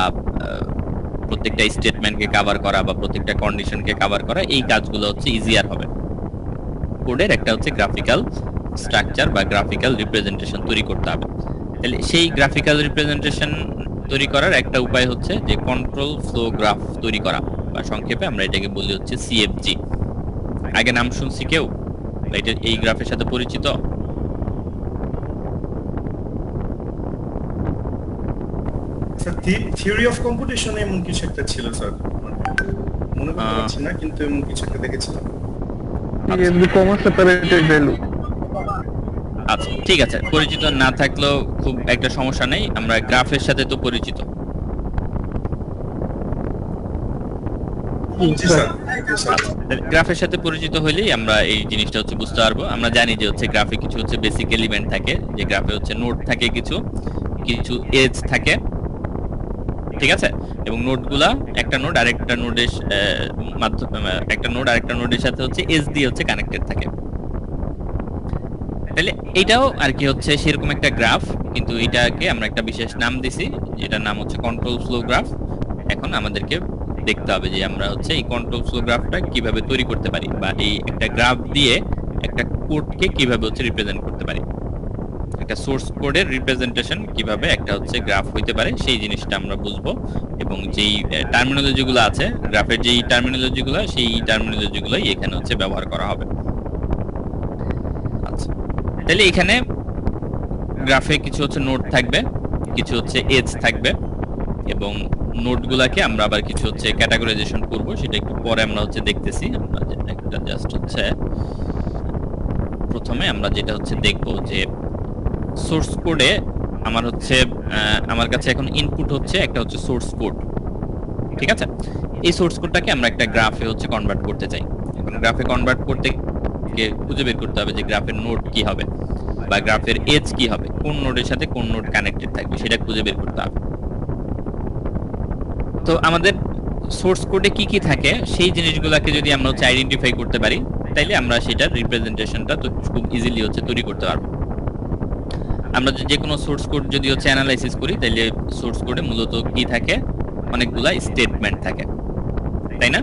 প্রত্যেকটা স্টেটমেন্টকে কভার করা বা প্রত্যেকটা কন্ডিশনকে কভার করা, এই কাজগুলো হচ্ছে ইজিয়ার হবে। কোডের একটা হচ্ছে গ্রাফিক্যাল স্ট্রাকচার বা গ্রাফিক্যাল রিপ্রেজেন্টেশন তৈরি করতে হবে। তাহলে সেই গ্রাফিক্যাল রিপ্রেজেন্টেশন তৈরি করার একটা উপায় হচ্ছে যে কন্ট্রোল ফ্লো গ্রাফ তৈরি করা, বা সংক্ষেপে আমরা এটাকে বলি হচ্ছে সিএফজি। আগে নাম শুনছি কেউ? এটা এই গ্রাফের সাথে পরিচিত?
স্যার থিওরি অফ কম্পিউটেশন এমন কিছু একটা ছিল স্যার, মনে করতে পারছি না, কিন্তু এমন কিছু একটা দেখেছিলাম।
কমা সেপারেটেড ভ্যালু।
আচ্ছা ঠিক আছে, পরিচিত না থাকলেও খুব একটা সমস্যা নেই, আমরা গ্রাফের সাথে তো পরিচিত।
জি স্যার,
গ্রাফের সাথে পরিচিত হইলেই আমরা এই জিনিসটা হচ্ছে বুঝতে পারবো। আমরা জানি যে হচ্ছে গ্রাফে কিছু হচ্ছে বেসিক এলিমেন্ট থাকে, যে গ্রাফে হচ্ছে নোড থাকে, কিছু কিছু এজ থাকে, ঠিক আছে। এবং নোডগুলা একটা নোড আরেকটা নোডের মাধ্যমে, একটা নোড আরেকটা নোডের সাথে হচ্ছে এজ দিয়ে হচ্ছে কানেক্টেড থাকে। তাহলে এটাও আর কি হচ্ছে সেরকম একটা গ্রাফ, কিন্তু এটাকে আমরা একটা বিশেষ নাম দিছি, যেটার নাম হচ্ছে কন্ট্রোল ফ্লো গ্রাফ। এখন আমাদেরকে দেখতে হবে যে আমরা হচ্ছে এই কন্ট্রোল ফ্লো গ্রাফটা কিভাবে তৈরি করতে পারি, বা এই একটা গ্রাফ দিয়ে একটা কোডকে কিভাবে হচ্ছে রিপ্রেজেন্ট করতে পারি, একটা সোর্স কোডের রিপ্রেজেন্টেশন কিভাবে একটা হচ্ছে গ্রাফ হইতে পারে, সেই জিনিসটা আমরা বুঝবো। এবং যেই টার্মিনোলজিগুলো আছে গ্রাফের, যেই টার্মিনোলজিগুলো, সেই টার্মিনোলজিগুলোই এখানে হচ্ছে ব্যবহার করা হবে। আচ্ছা, তাহলে এখানে গ্রাফে কিছু হচ্ছে নোড থাকবে, কিছু হচ্ছে এজ থাকবে এবং নোটগুলাকে আমরা আবার কিছু হচ্ছে ক্যাটাগরাইজেশন করব, সেটা একটু পরে আমরা হচ্ছে দেখতেছি। আমরা একটা জাস্ট হচ্ছে প্রথমে আমরা যেটা হচ্ছে দেখব যে সোর্স কোডে আমার হচ্ছে আমার কাছে এখন ইনপুট হচ্ছে একটা হচ্ছে সোর্স কোড, ঠিক আছে। এই সোর্স কোডটাকে আমরা একটা গ্রাফে হচ্ছে কনভার্ট করতে চাই। এখন গ্রাফে কনভার্ট করতে গিয়ে খুঁজে বের করতে হবে যে গ্রাফের নোড কি হবে বা গ্রাফের এজ কি হবে, কোন নোডের সাথে কোন নোড কানেক্টেড থাকবে সেটা খুঁজে বের করতে হবে। তো আমাদের সোর্স কোডে কি কি থাকে সেই জিনিসগুলোকে যদি আমরা হচ্ছে আইডেন্টিফাই করতে পারি, তাইলে আমরা সেটার রিপ্রেজেন্টেশনটা তো খুব ইজিলি হচ্ছে তৈরি করতে পারবো। আমরা যে কোনো সোর্স কোড যদি হচ্ছে অ্যানালাইসিস করি, তাইলে সোর্স কোডে মূলত কি থাকে, অনেকগুলা স্টেটমেন্ট থাকে, তাই না?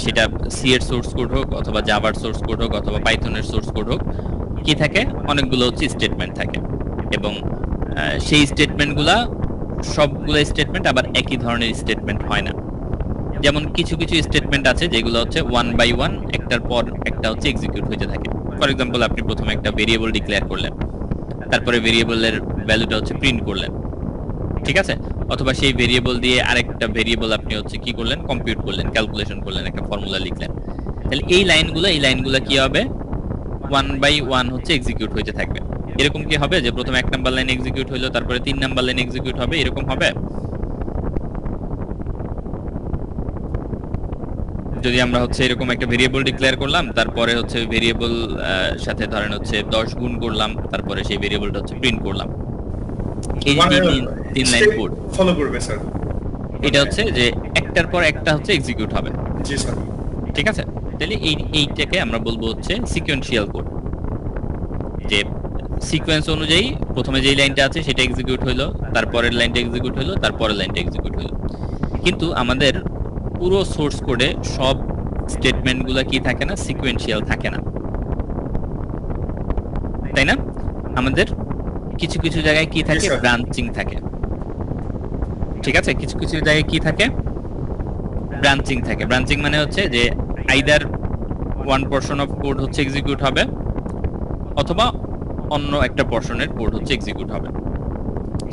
সেটা সি এর সোর্স কোড হোক অথবা জাভার সোর্স কোড হোক অথবা পাইথনের সোর্স কোড হোক, কি থাকে, অনেকগুলো হচ্ছে স্টেটমেন্ট থাকে এবং সেই স্টেটমেন্টগুলা সবগুলো স্টেটমেন্ট আবার একই ধরনের স্টেটমেন্ট হয় না। যেমন কিছু কিছু স্টেটমেন্ট আছে যেগুলো হচ্ছে ওয়ান বাই ওয়ান একটার পর একটা হচ্ছে এক্সিকিউট হতে থাকে। ফর এক্সাম্পল, আপনি প্রথমে একটা ভেরিয়েবল ডিক্লেয়ার করলেন, তারপরে ভেরিয়েবলের ভ্যালুটা হচ্ছে প্রিন্ট করলেন, ঠিক আছে। অথবা সেই ভেরিয়েবল দিয়ে আরেকটা ভেরিয়েবল আপনি হচ্ছে কি করলেন, কম্পিউট করলেন, ক্যালকুলেশন করলেন, একটা ফর্মুলা লিখলেন। তাহলে এই লাইনগুলো কি হবে, ওয়ান বাই ওয়ান হচ্ছে এক্সিকিউট হইতে থাকবে। এরকম কি হবে যে প্রথমে 1 নাম্বার লাইন এক্সিকিউট হলো, তারপরে 3 নাম্বার লাইন এক্সিকিউট হবে, এরকম হবে? যদি আমরা হচ্ছে এরকম একটা ভেরিয়েবল ডিক্লেয়ার করলাম, তারপরে হচ্ছে ভেরিয়েবল সাথে ধরেন হচ্ছে 10 গুণ করলাম, তারপরে সেই ভেরিয়েবলটা হচ্ছে প্রিন্ট করলাম, এই যে 3 লাইন কোড
ফলো করবে স্যার,
এটা হচ্ছে যে একটার পর একটা হচ্ছে এক্সিকিউট হবে,
জি স্যার।
ঠিক আছে। তাহলে এইটাকে আমরা বলবো হচ্ছে সিকোয়েন্সিয়াল কোড, যে সিকোয়েন্স অনুযায়ী প্রথমে যেই লাইনটা আছে সেটা এক্সিকিউট হলো, তারপরের লাইনটা এক্সিকিউট হলো, তারপরের লাইনটা এক্সিকিউট হলো। কিন্তু আমাদের পুরো সোর্স কোডে সব স্টেটমেন্টগুলো কি থাকে না, সিকোয়েন্সিয়াল থাকে না, তাই না? আমাদের কিছু কিছু জায়গায় কি থাকে,
sir.
ব্রাঞ্চিং থাকে, ঠিক আছে। কিছু কিছু জায়গায় কি থাকে, ব্রাঞ্চিং থাকে। ব্রাঞ্চিং মানে হচ্ছে যে either one portion of code হচ্ছে এক্সিকিউট হবে অথবা অন্য একটা পোরশনের কোড হচ্ছে এক্সিকিউট হবে,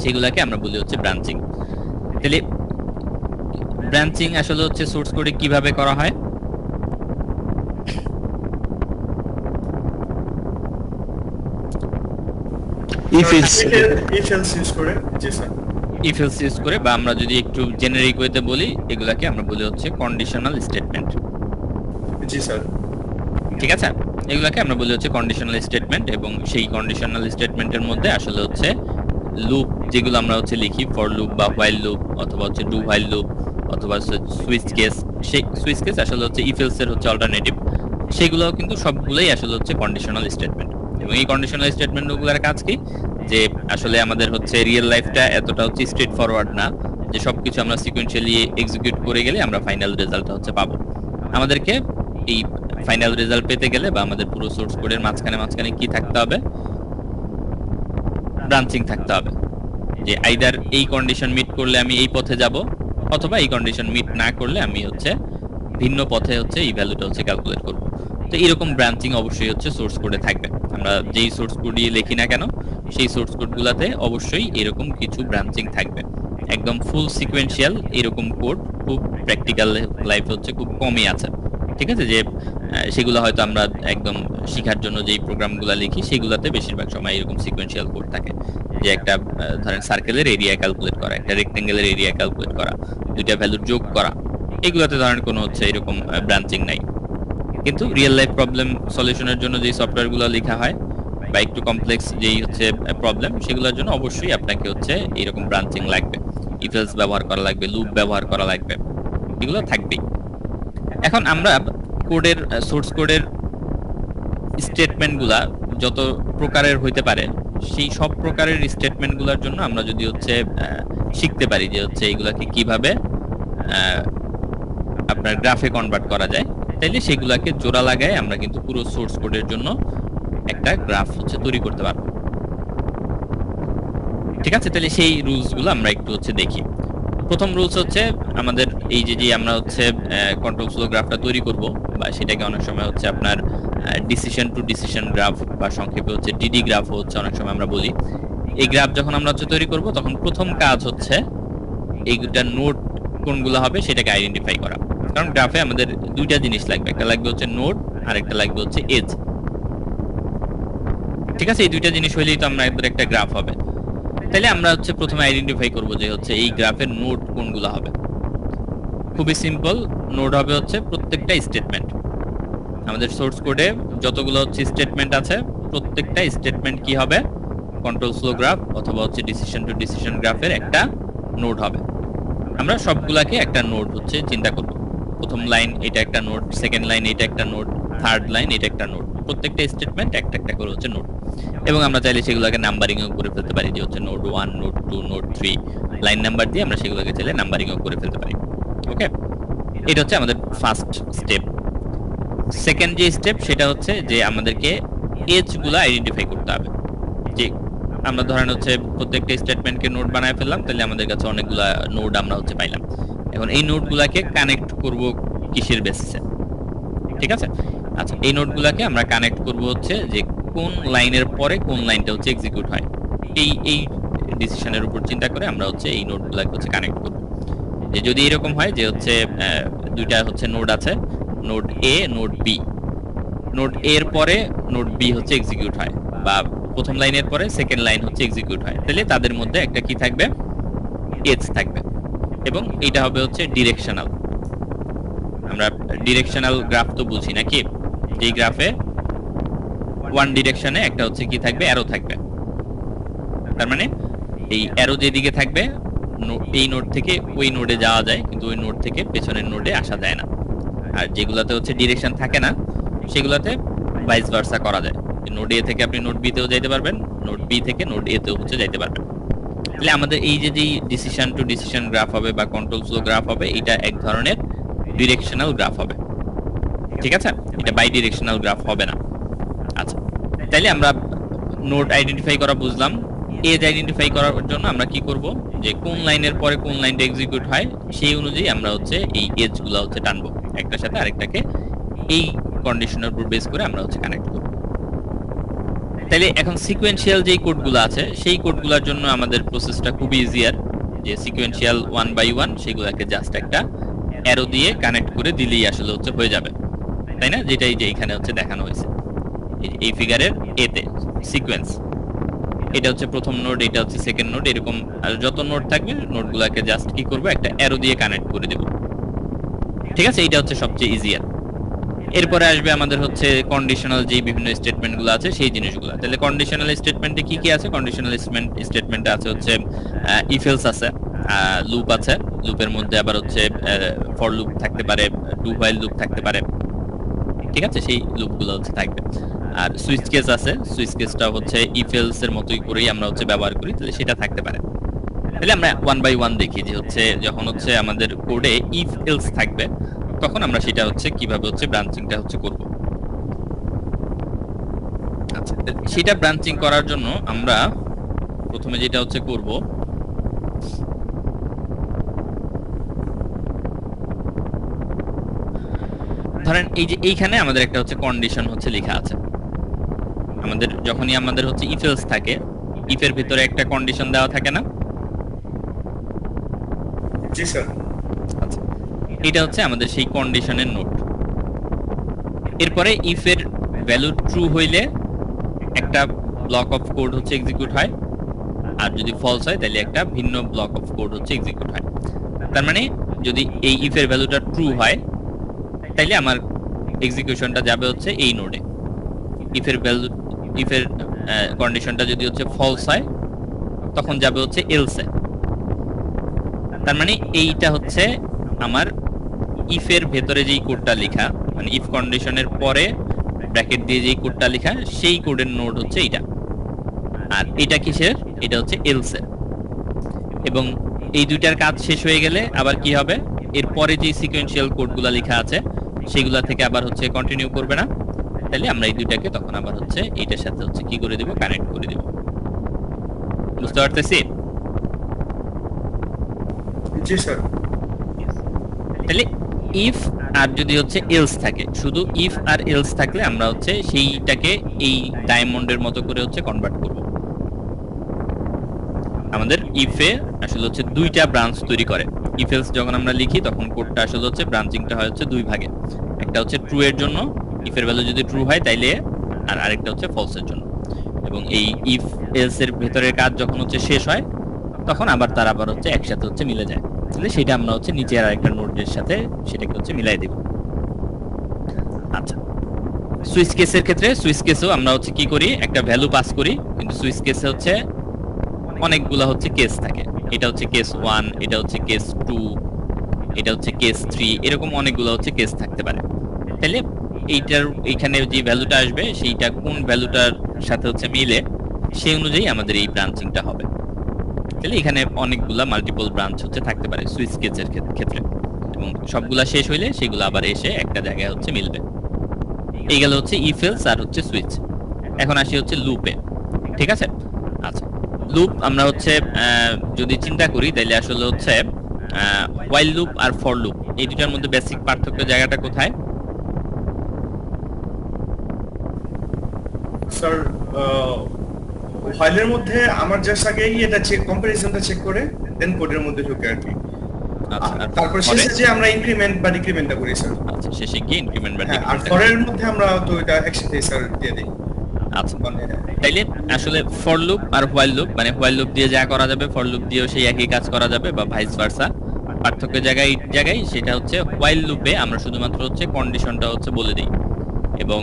সেগুলাকে আমরা বলি হচ্ছে ব্রাঞ্চিং। তাহলে ব্রাঞ্চিং আসলে হচ্ছে সোর্স কোডে কিভাবে করা হয়?
If is
if else use করে, জি স্যার।
ইফ এলস ইউজ করে, বা আমরা যদি একটু জেনারিক ওয়েতে বলি, এগুলাকে আমরা বলি হচ্ছে কন্ডিশনাল স্টেটমেন্ট,
জি স্যার।
ঠিক আছে। এগুলাকে আমরা বলি হচ্ছে কন্ডিশনাল স্টেটমেন্ট, এবং সেই কন্ডিশনাল স্টেটমেন্টের মধ্যে আসলে হচ্ছে লুপ যেগুলো আমরা হচ্ছে লিখি, ফর লুপ বা হোয়াইল লুপ অথবা হচ্ছে ডু হোয়াইল লুপ অথবা সুইচ কেস, সেই সুইচ কেস আসলে হচ্ছে ইফ এলস এর হচ্ছে অল্টারনেটিভ, সেগুলোও কিন্তু সবগুলোই আসলে হচ্ছে কন্ডিশনাল স্টেটমেন্ট। এবং এই কন্ডিশনাল স্টেটমেন্টগুলোর কাজ কি, যে আসলে আমাদের হচ্ছে রিয়েল লাইফটা এতটা হচ্ছে স্ট্রেট ফরওয়ার্ড না যে সবকিছু আমরা সিকোয়েন্সিয়ালি এক্সিকিউট করে গেলে আমরা ফাইনাল রেজাল্টটা হচ্ছে পাবো। আমাদেরকে এই ফাইনাল রেজাল্ট পেতে গেলে বা আমাদের পুরো সোর্স কোডের মাঝখানে কি থাকতে হবে, ব্রাঞ্চিং থাকতে হবে, যে আইদার এই কন্ডিশন মিট করলে আমি এই পথে যাব অথবা এই কন্ডিশন মিট না করলে আমি হচ্ছে ভিন্ন পথে হচ্ছে এই ভ্যালুটা হচ্ছে ক্যালকুলেট করব। তো এরকম ব্রাঞ্চিং অবশ্যই হচ্ছে সোর্স কোডে থাকবে। আমরা যেই সোর্স কোড দিয়ে লিখি না কেন, সেই সোর্স কোডগুলোতে অবশ্যই এরকম কিছু ব্রাঞ্চিং থাকবে। একদম ফুল সিকোয়েন্সিয়াল এরকম কোড খুব প্র্যাকটিক্যাল লাইফ হচ্ছে খুব কমই আছে, ঠিক আছে। যে সেগুলো হয়তো আমরা একদম শেখার জন্য যেই প্রোগ্রামগুলো লিখি সেগুলোতে বেশিরভাগ সময় এরকম সিকোয়েন্সিয়াল কোড থাকে, যে একটা ধরেন সার্কেলের এরিয়া ক্যালকুলেট করা, একটা রেক্টেঙ্গেলের এরিয়া ক্যালকুলেট করা, দুইটা ভ্যালু যোগ করা, এগুলোতে ধরেন কোনো হচ্ছে এরকম ব্রাঞ্চিং নাই। কিন্তু রিয়েল লাইফ প্রবলেম সলিউশনের জন্য যেই সফটওয়্যারগুলো লেখা হয় বা একটু কমপ্লেক্স যেই হচ্ছে প্রবলেম, সেগুলোর জন্য অবশ্যই আপনাকে হচ্ছে এরকম ব্রাঞ্চিং লাগবে, ইফ এলস ব্যবহার করা লাগবে, লুপ ব্যবহার করা লাগবে, এগুলো থাকবেই। এখন আমরা কোডের সোর্স কোডের স্টেটমেন্টগুলা যত প্রকারের হইতে পারে, সেই সব প্রকারের স্টেটমেন্টগুলোর জন্য আমরা যদি হচ্ছে শিখতে পারি যে হচ্ছে এগুলাকে কিভাবে আপনার গ্রাফে কনভার্ট করা যায়, তাইলে সেগুলাকে জোড়া লাগায় আমরা কিন্তু পুরো সোর্স কোডের জন্য একটা গ্রাফ হচ্ছে তৈরি করতে পারবো, ঠিক আছে। তাহলে সেই রুলস গুলো আমরা একটু হচ্ছে দেখি। প্রথম রুলস হচ্ছে আমাদের এই যে আমরা হচ্ছে কন্ট্রোল ফ্লো গ্রাফটা তৈরি করব, বা সেটাকে অনেক সময় হচ্ছে আপনার ডিসিশন টু ডিসিশন গ্রাফ বা সংক্ষেপে হচ্ছে ডিডি গ্রাফ হচ্ছে অনেক সময় আমরা বলি। এই গ্রাফ যখন আমরা হচ্ছে তৈরি করব তখন প্রথম কাজ হচ্ছে এই দুটা নোড কোনগুলো হবে সেটাকে আইডেন্টিফাই করা। কারণ গ্রাফে আমাদের দুইটা জিনিস লাগবে, একটা লাগবে হচ্ছে নোড আর একটা লাগবে হচ্ছে এজ। ঠিক আছে, এই দুইটা জিনিস হইলেই তো আমাদের একটা গ্রাফ হবে। তাহলে আমরা হচ্ছে প্রথমে আইডেন্টিফাই করব যে হচ্ছে এই গ্রাফের নোড কোনগুলো হবে। খুবই সিম্পল, নোড হবে হচ্ছে প্রত্যেকটা স্টেটমেন্ট। আমাদের সোর্স কোডে যতগুলো হচ্ছে স্টেটমেন্ট আছে প্রত্যেকটা স্টেটমেন্ট কি হবে, কন্ট্রোল ফ্লো গ্রাফ অথবা হচ্ছে ডিসিশন টু ডিসিশন গ্রাফের একটা নোড হবে। আমরা সবগুলাকে একটা নোড হচ্ছে চিন্তা করব। প্রথম লাইন এটা একটা নোড, সেকেন্ড লাইন এটা একটা নোড, থার্ড লাইন এটা একটা নোড। প্রত্যেকটা স্টেটমেন্ট একটা একটা করে হচ্ছে নোড, এবং আমরা চাইলে সেগুলোকে নাম্বারিংও করে ফেলতে পারি, যে হচ্ছে node 1, node 2, node 3 line number দিয়ে আমরা সেগুলোকে চাইলে নাম্বারিংও করে ফেলতে পারি। ওকে, এটা হচ্ছে আমাদের ফার্স্ট স্টেপ। সেকেন্ড যে স্টেপ সেটা হচ্ছে যে আমাদেরকে এজ গুলো আইডেন্টিফাই করতে হবে। যে আমরা ধরেন হচ্ছে প্রত্যেকটা স্টেটমেন্টকে নোড বানায় ফেললাম, তাহলে আমাদের কাছে অনেকগুলা নোড আমরা হচ্ছে পাইলাম। এখন এই নোডগুলোকে কানেক্ট করব কিসের বেসিসে? ঠিক আছে, আচ্ছা এই নোডগুলোকে আমরা কানেক্ট করব হচ্ছে যে কোন লাইনের পরে কোন লাইনটা হচ্ছে এক্সিকিউট হয়, এই ডিসিশনের উপর চিন্তা করে আমরা হচ্ছে এই নোডগুলোকে হচ্ছে কানেক্ট করব। যে যদি এরকম হয় যে হচ্ছে দুইটা হচ্ছে নোড আছে, নোড এ, নোড বি, নোড এ এর পরে নোড বি হচ্ছে এক্সিকিউট হয়, বা প্রথম লাইনের পরে সেকেন্ড লাইন হচ্ছে এক্সিকিউট হয়, তাহলে তাদের মধ্যে একটা কি থাকবে, এজ থাকবে। এবং এটা হবে হচ্ছে ডিরেকশনাল। আমরা ডিরেকশনাল গ্রাফ তো বুঝি নাকি, এই গ্রাফে ওয়ান ডিরেকশনে একটা হচ্ছে কি থাকবে, অ্যারো থাকবে। তার মানে এই অ্যারো যেদিকে থাকবে এই নোড থেকে ওই নোডে যাওয়া যায়, কিন্তু ওই নোড থেকে পেছনের নোডে আসা যায় না। আর যেগুলাতে হচ্ছে ডিরেকশন থাকে না সেগুলাতে ভাইস ভার্সা করা যায়। নোড এ থেকে আপনি নোড বি তেও যাইতে পারবেন, নোড বি থেকে নোড এ তেও হচ্ছে যাইতে পারবেন। তাহলে আমাদের এই যে ডিসিশন টু ডিসিশন গ্রাফ হবে বা কন্ট্রোল ফ্লো গ্রাফ হবে, এটা এক ধরনের ডিরেকশনাল গ্রাফ হবে। ঠিক আছে, এটা বাই ডিরেকশনাল গ্রাফ হবে না। আচ্ছা, তাইলে আমরা নোড আইডেন্টিফাই করা বুঝলাম। এজ আইডেন্টিফাই করার জন্য আমরা কি করব, যে কোন লাইনের পরে কোন লাইনটা এক্সিকিউট হয় সেই অনুযায়ী আমরা হচ্ছে এই এজ গুলো হচ্ছে টানবো একটার সাথে আরেকটাকে, এই কন্ডিশনের উপর বেস করে আমরা হচ্ছে কানেক্ট করব। তাইলে এখন সিকোয়েন্সিয়াল যেই কোডগুলো আছে সেই কোডগুলোর জন্য আমাদের প্রসেসটা খুবই ইজিয়ার। যে সিকোয়েন্সিয়াল 1 বাই 1 সেগুলোকে জাস্ট একটা অ্যারো দিয়ে কানেক্ট করে দিলেই আসলে হচ্ছে হয়ে যাবে, তাই না? যেটাই যে এখানে হচ্ছে দেখানো হয়েছে এই ফিগারের এতে সিকোয়েন্স। এটা হচ্ছে প্রথম নোড, এটা হচ্ছে সেকেন্ড নোড, এরকম আর যত নোড থাকবে নোডগুলোকে জাস্ট কি করব, একটা অ্যারো দিয়ে কানেক্ট করে দেব। ঠিক আছে, এটা হচ্ছে সবচেয়ে ইজিয়ার। এরপরে আসবে আমাদের হচ্ছে কন্ডিশনাল যে বিভিন্ন স্টেটমেন্টগুলো আছে সেই জিনিসগুলো। তাহলে কন্ডিশনাল স্টেটমেন্টে কি কি আছে? কন্ডিশনাল স্টেটমেন্টে আছে হচ্ছে ইফ এলস আছে, লুপ আছে, লুপের মধ্যে আবার হচ্ছে ফর লুপ থাকতে পারে, ডু হোয়াইল লুপ থাকতে পারে। ঠিক আছে, সেই লুপগুলো হচ্ছে থাকবে। আর সুইচ কেস আছে, সুইচ কেসটা হচ্ছে ইফ এলস এর মতোই করেই আমরা হচ্ছে ব্যবহার করি, তাহলে সেটা থাকতে পারে। তাহলে আমরা 1 বাই 1 দেখি যে হচ্ছে যখন হচ্ছে আমাদের কোডে ইফ এলস থাকবে তখন আমরা সেটা হচ্ছে কিভাবে হচ্ছে ব্রাঞ্চিংটা হচ্ছে করব। আচ্ছা, সেটা ব্রাঞ্চিং করার জন্য আমরা প্রথমে যেটা হচ্ছে করব, ধরেন এই যে এইখানে আমাদের একটা হচ্ছে কন্ডিশন হচ্ছে লেখা আছে। আমাদের যখনই আমাদের হচ্ছে ইফ এলস থাকে, ইফের ভিতরে একটা কন্ডিশন দেওয়া থাকে না?
জি স্যার।
আচ্ছা, এটা হচ্ছে আমাদের সেই কন্ডিশনের নোট। এরপরে ইফ এর ভ্যালু ট্রু হইলে একটা ব্লক অফ কোড হচ্ছে এক্সিকিউট হয়, আর যদি ফলস হয় তাহলে একটা ভিন্ন ব্লক অফ কোড হচ্ছে এক্সিকিউট হয়। তার মানে যদি এই ইফ এর ভ্যালুটা ট্রু হয় তাহলে আমার এক্সিকিউশনটা যাবে হচ্ছে এই নোডে। ইফের কন্ডিশনটা যদি হচ্ছে ফলস হয় তখন যাবে হচ্ছে এলসে। তার মানে এইটা হচ্ছে আমার ইফের ভেতরে যেই কোডটা লেখা, মানে ইফ কন্ডিশনের পরে ব্র্যাকেট দিয়ে যেই কোডটা লেখা সেই কোডের নোড হচ্ছে এইটা। আর এটা কিসের? এটা হচ্ছে এলসের। এবং এই দুইটার কাজ শেষ হয়ে গেলে আবার কি হবে, এরপরে যে সিকোয়েন্সিয়াল কোডগুলো লেখা আছে সেগুলা থেকে আবার হচ্ছে কন্টিনিউ করবে না। তাহলে আমরা এই দুইটাকে তখন আবার হচ্ছে এইটার সাথে হচ্ছে কি করে দেব, কানেক্ট করে দেব। বুঝতে পারতেছি?
জি স্যার।
তাহলে ইফ আর যদি হচ্ছে এলস থাকে, শুধু ইফ আর এলস থাকলে আমরা হচ্ছে সেইটাকে এই ডায়মন্ডের মতো করে হচ্ছে কনভার্ট করব। আমাদের ইফে আসলে হচ্ছে দুইটা ব্রাঞ্চ তৈরি করে। ইফ এলস যখন আমরা লিখি তখন কোডটা আসলে হচ্ছে ব্রাঞ্চিংটা হয় হচ্ছে দুই ভাগে, একটা হচ্ছে ট্রু এর জন্য, ইফের ভ্যালু যদি ট্রু হয় তাইলে, আর আরেকটা হচ্ছে ফলস এর জন্য। এবং এই ইফ এলস এর ভেতরের কাজ যখন হচ্ছে শেষ হয় তখন আবার তার আবার হচ্ছে একসাথে হচ্ছে মিলে যায়, তাহলে সেটা আমরা হচ্ছে নিচে আর একটা নোডের সাথে সেটাকে হচ্ছে মিলাই দেব। আচ্ছা, সুইচ কেসের ক্ষেত্রে সুইচ কেসেও আমরা হচ্ছে কি করি, একটা ভ্যালু পাস করি, কিন্তু সুইচ কেসে হচ্ছে অনেকগুলা হচ্ছে কেস থাকে। এটা হচ্ছে কেস 1, এটা হচ্ছে কেস 2, এটা হচ্ছে কেস 3, এরকম অনেকগুলো হচ্ছে কেস থাকতে পারে। তাহলে এইটার এইখানে যে ভ্যালুটা আসবে সেইটা কোন ভ্যালুটার সাথে হচ্ছে মিলে সেই অনুযায়ী আমাদের এই ব্রাঞ্চিংটা হবে। তাহলে এখানে অনেকগুলা মাল্টিপল ব্রাঞ্চ হচ্ছে থাকতে পারে সুইচ কেসের ক্ষেত্রে, এবং সবগুলা শেষ হইলে সেগুলো আবার এসে একটা জায়গায় হচ্ছে মিলবে। এই গেল হচ্ছে ইফ এলস আর হচ্ছে সুইচ। এখন আসি হচ্ছে লুপে, ঠিক আছে? আচ্ছা, লুপ আমরা হচ্ছে যদি চিন্তা করি তাহলে আসলে হচ্ছে হোয়াইল লুপ আর ফর লুপ এই দুটার মধ্যে বেসিক পার্থক্য জায়গাটা কোথায়?
স্যার ফাইলের মধ্যে আমার জাস্ট আগেই এটা চেক কম্পারিজনটা চেক করে দেন কোডের মধ্যে ঢুকে আর কি।
আচ্ছা, আর
তারপর
for এ?
শেষে যে আমরা ইনক্রিমেন্ট বা ডিক্রিমেন্টটা করি স্যার।
আচ্ছা, শেষে গিয়ে ইনক্রিমেন্ট বা
হ্যাঁ, আর
ডিক্রিমেন্ট।
ফরের মধ্যে আমরা তো এটা একসাথে স্যার দিয়ে দিই।
আচ্ছা,
মানে
তাইলে আসলে ফর লুপ আর হোয়াইল লুপ, মানে হোয়াইল লুপ দিয়ে যা করা যাবে ফর লুপ দিয়েও সেই একই কাজ করা যাবে বা ভাইস ভার্সা। পার্থক্য জায়গায় জায়গায় সেটা হচ্ছে হোয়াইল লুপে আমরা শুধুমাত্র হচ্ছে কন্ডিশনটা হচ্ছে বলে দিই, এবং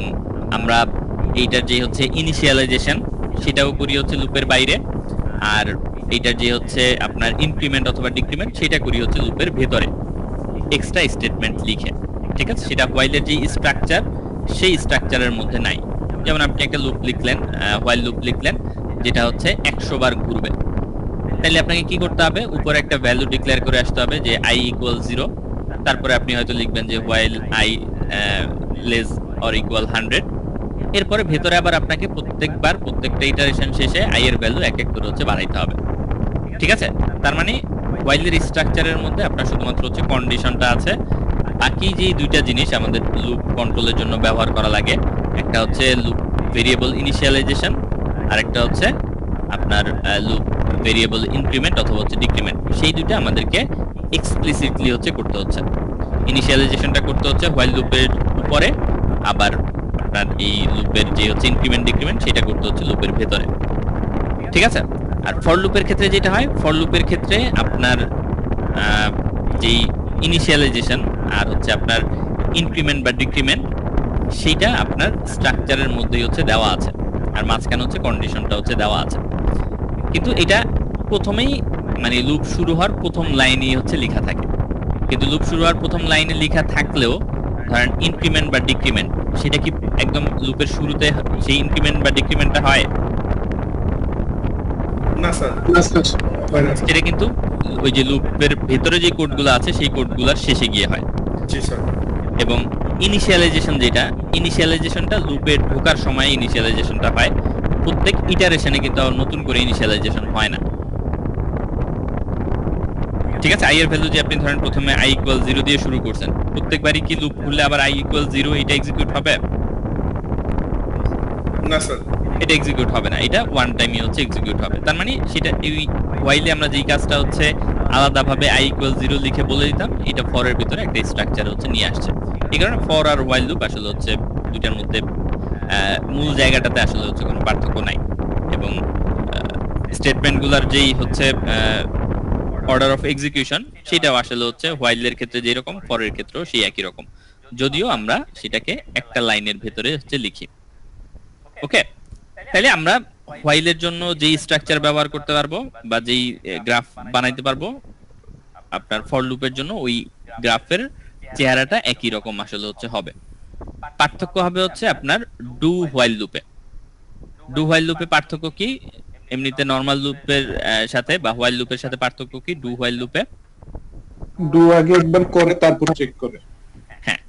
আমরা এইটার যে হচ্ছে ইনিশিয়ালাইজেশন সেটাও করি হচ্ছে লুপের বাইরে, আর এইটার যে হচ্ছে আপনার ইনক্রিমেন্ট অথবা ডিক্রিমেন্ট সেটা করি হচ্ছে লুপের ভেতরে এক্সট্রা স্টেটমেন্ট লিখে। ঠিক আছে, সেটা হোয়াইলের যে স্ট্রাকচার সেই স্ট্রাকচারের মধ্যে নাই। যেমন আপনি একটা লুপ লিখলেন, হোয়াইল লুপ লিখলেন যেটা হচ্ছে 100 বার ঘুরবে, তাহলে আপনাকে কি করতে হবে, উপরে একটা ভ্যালু ডিক্লেয়ার করে আসতে হবে যে i ইকুয়াল 0, তারপরে আপনি হয়তো লিখবেন যে while i less or equal 100। এরপরে ভেতরে আবার আপনাকে প্রত্যেকবার প্রত্যেকটা ইটারেশন শেষে i এর ভ্যালু এক এক করে হচ্ছে বাড়াইতে হবে। ঠিক আছে, তার মানে হোয়াইলের স্ট্রাকচারের মধ্যে আপনার শুধুমাত্র হচ্ছে কন্ডিশনটা আছে, বাকি যে দুইটা জিনিস আমাদের লুপ কন্ট্রোলের জন্য ব্যবহার করা লাগে, একটা হচ্ছে লুপ ভেরিয়েবল ইনিশিয়ালাইজেশন আর একটা হচ্ছে আপনার লুপ ভেরিয়েবল ইনক্রিমেন্ট অথবা হচ্ছে ডিক্রিমেন্ট, সেই দুইটা আমাদেরকে এক্সপ্লিসিটলি হচ্ছে করতে হচ্ছে। ইনিশিয়ালাইজেশনটা করতে হচ্ছে হোয়াইল লুপের উপরে, আবার আপনার এই লুপের যে হচ্ছে ইনক্রিমেন্ট ডিক্রিমেন্ট সেটা করতে হচ্ছে লুপের ভেতরে। ঠিক আছে, আর ফর লুপের ক্ষেত্রে যেটা হয়, ফর লুপের ক্ষেত্রে আপনার যেই ইনিশিয়ালাইজেশন আর হচ্ছে আপনার ইনক্রিমেন্ট বা ডিক্রিমেন্ট সেইটা আপনার স্ট্রাকচারের মধ্যেই হচ্ছে দেওয়া আছে, আর মাঝখানে হচ্ছে কন্ডিশনটা হচ্ছে দেওয়া আছে। কিন্তু এটা প্রথমেই মানে লুপ শুরু হওয়ার প্রথম লাইনেই হচ্ছে লেখা থাকে, কিন্তু লুপ শুরু হওয়ার প্রথম লাইনে লেখা থাকলেও ধরেন ইনক্রিমেন্ট বা ডিক্রিমেন্ট সেটা কি একদম লুপের শুরুতে সেই ইনক্রিমেন্ট বা ডিক্রিমেন্টটা হয়?
না স্যার,
হয় না স্যার।
সেটা কিন্তু ওই যে লুপের ভেতরে যে কোডগুলো আছে সেই কোডগুলোর শেষে গিয়ে হয়।
জি স্যার।
এবং ইনিশিয়ালাইজেশন যেটা, ইনিশিয়ালাইজেশনটা লুপে ঢোকার সময় ইনিশিয়ালাইজেশনটা হয়, প্রত্যেক ইটারেশনে কিন্তু আর নতুন করে ইনিশিয়ালাইজেশন হয় না। ঠিক আছে, i এর ভ্যালু যে আপনি ধরেন প্রথমে i ইকুয়াল 0 দিয়ে শুরু করছেন, প্রত্যেকবারই কি লুপ খুললে আবার i ইকুয়াল 0 এটা এক্সিকিউট হবে?
না স্যার।
এটা এক্সিকিউট হবে না, এটা ওয়ান টাইমই হচ্ছে এক্সিকিউট হবে। তার মানে সেটা এই হোয়াইলে আমরা যেই কাজটা হচ্ছে আলাদাভাবে i ইকুয়াল 0 লিখে বলে দিতাম, এটা ফর এর ভিতরে একটা স্ট্রাকচার হচ্ছে নিয়ে আসছে। এই কারণে ফর আর হোয়াইল লুপ আসলে হচ্ছে দুইটার মধ্যে মূল জায়গাটাতে আসলে হচ্ছে কোনো পার্থক্য নাই, এবং স্টেটমেন্টগুলোর যেই হচ্ছে অর্ডার অফ এক্সিকিউশন সেটাও আসলে হচ্ছে হোয়াইলের ক্ষেত্রে যেরকম ফরের ক্ষেত্রেও সেই একই রকম, যদিও আমরা সেটাকে একটা লাইনের ভেতরে হচ্ছে লিখি। ওকে, তাহলে আমরা হোয়াইলের জন্য যেই স্ট্রাকচার ব্যবহার করতে পারবো বা যেই গ্রাফ বানাইতে পারবো, আপনার ফর লুপের জন্য ওই গ্রাফের চেহারাটা একই রকম আসলে হচ্ছে হবে। পার্থক্য হবে হচ্ছে আপনার ডু হোয়াইল লুপে। ডু হোয়াইল লুপে পার্থক্য কি? এমনিতে নরমাল লুপের সাথে বা হোয়াইল লুপের সাথে পার্থক্য কি? ডু হোয়াইল লুপে
ডু আগে একবার করে তারপর চেক করে।
হ্যাঁ,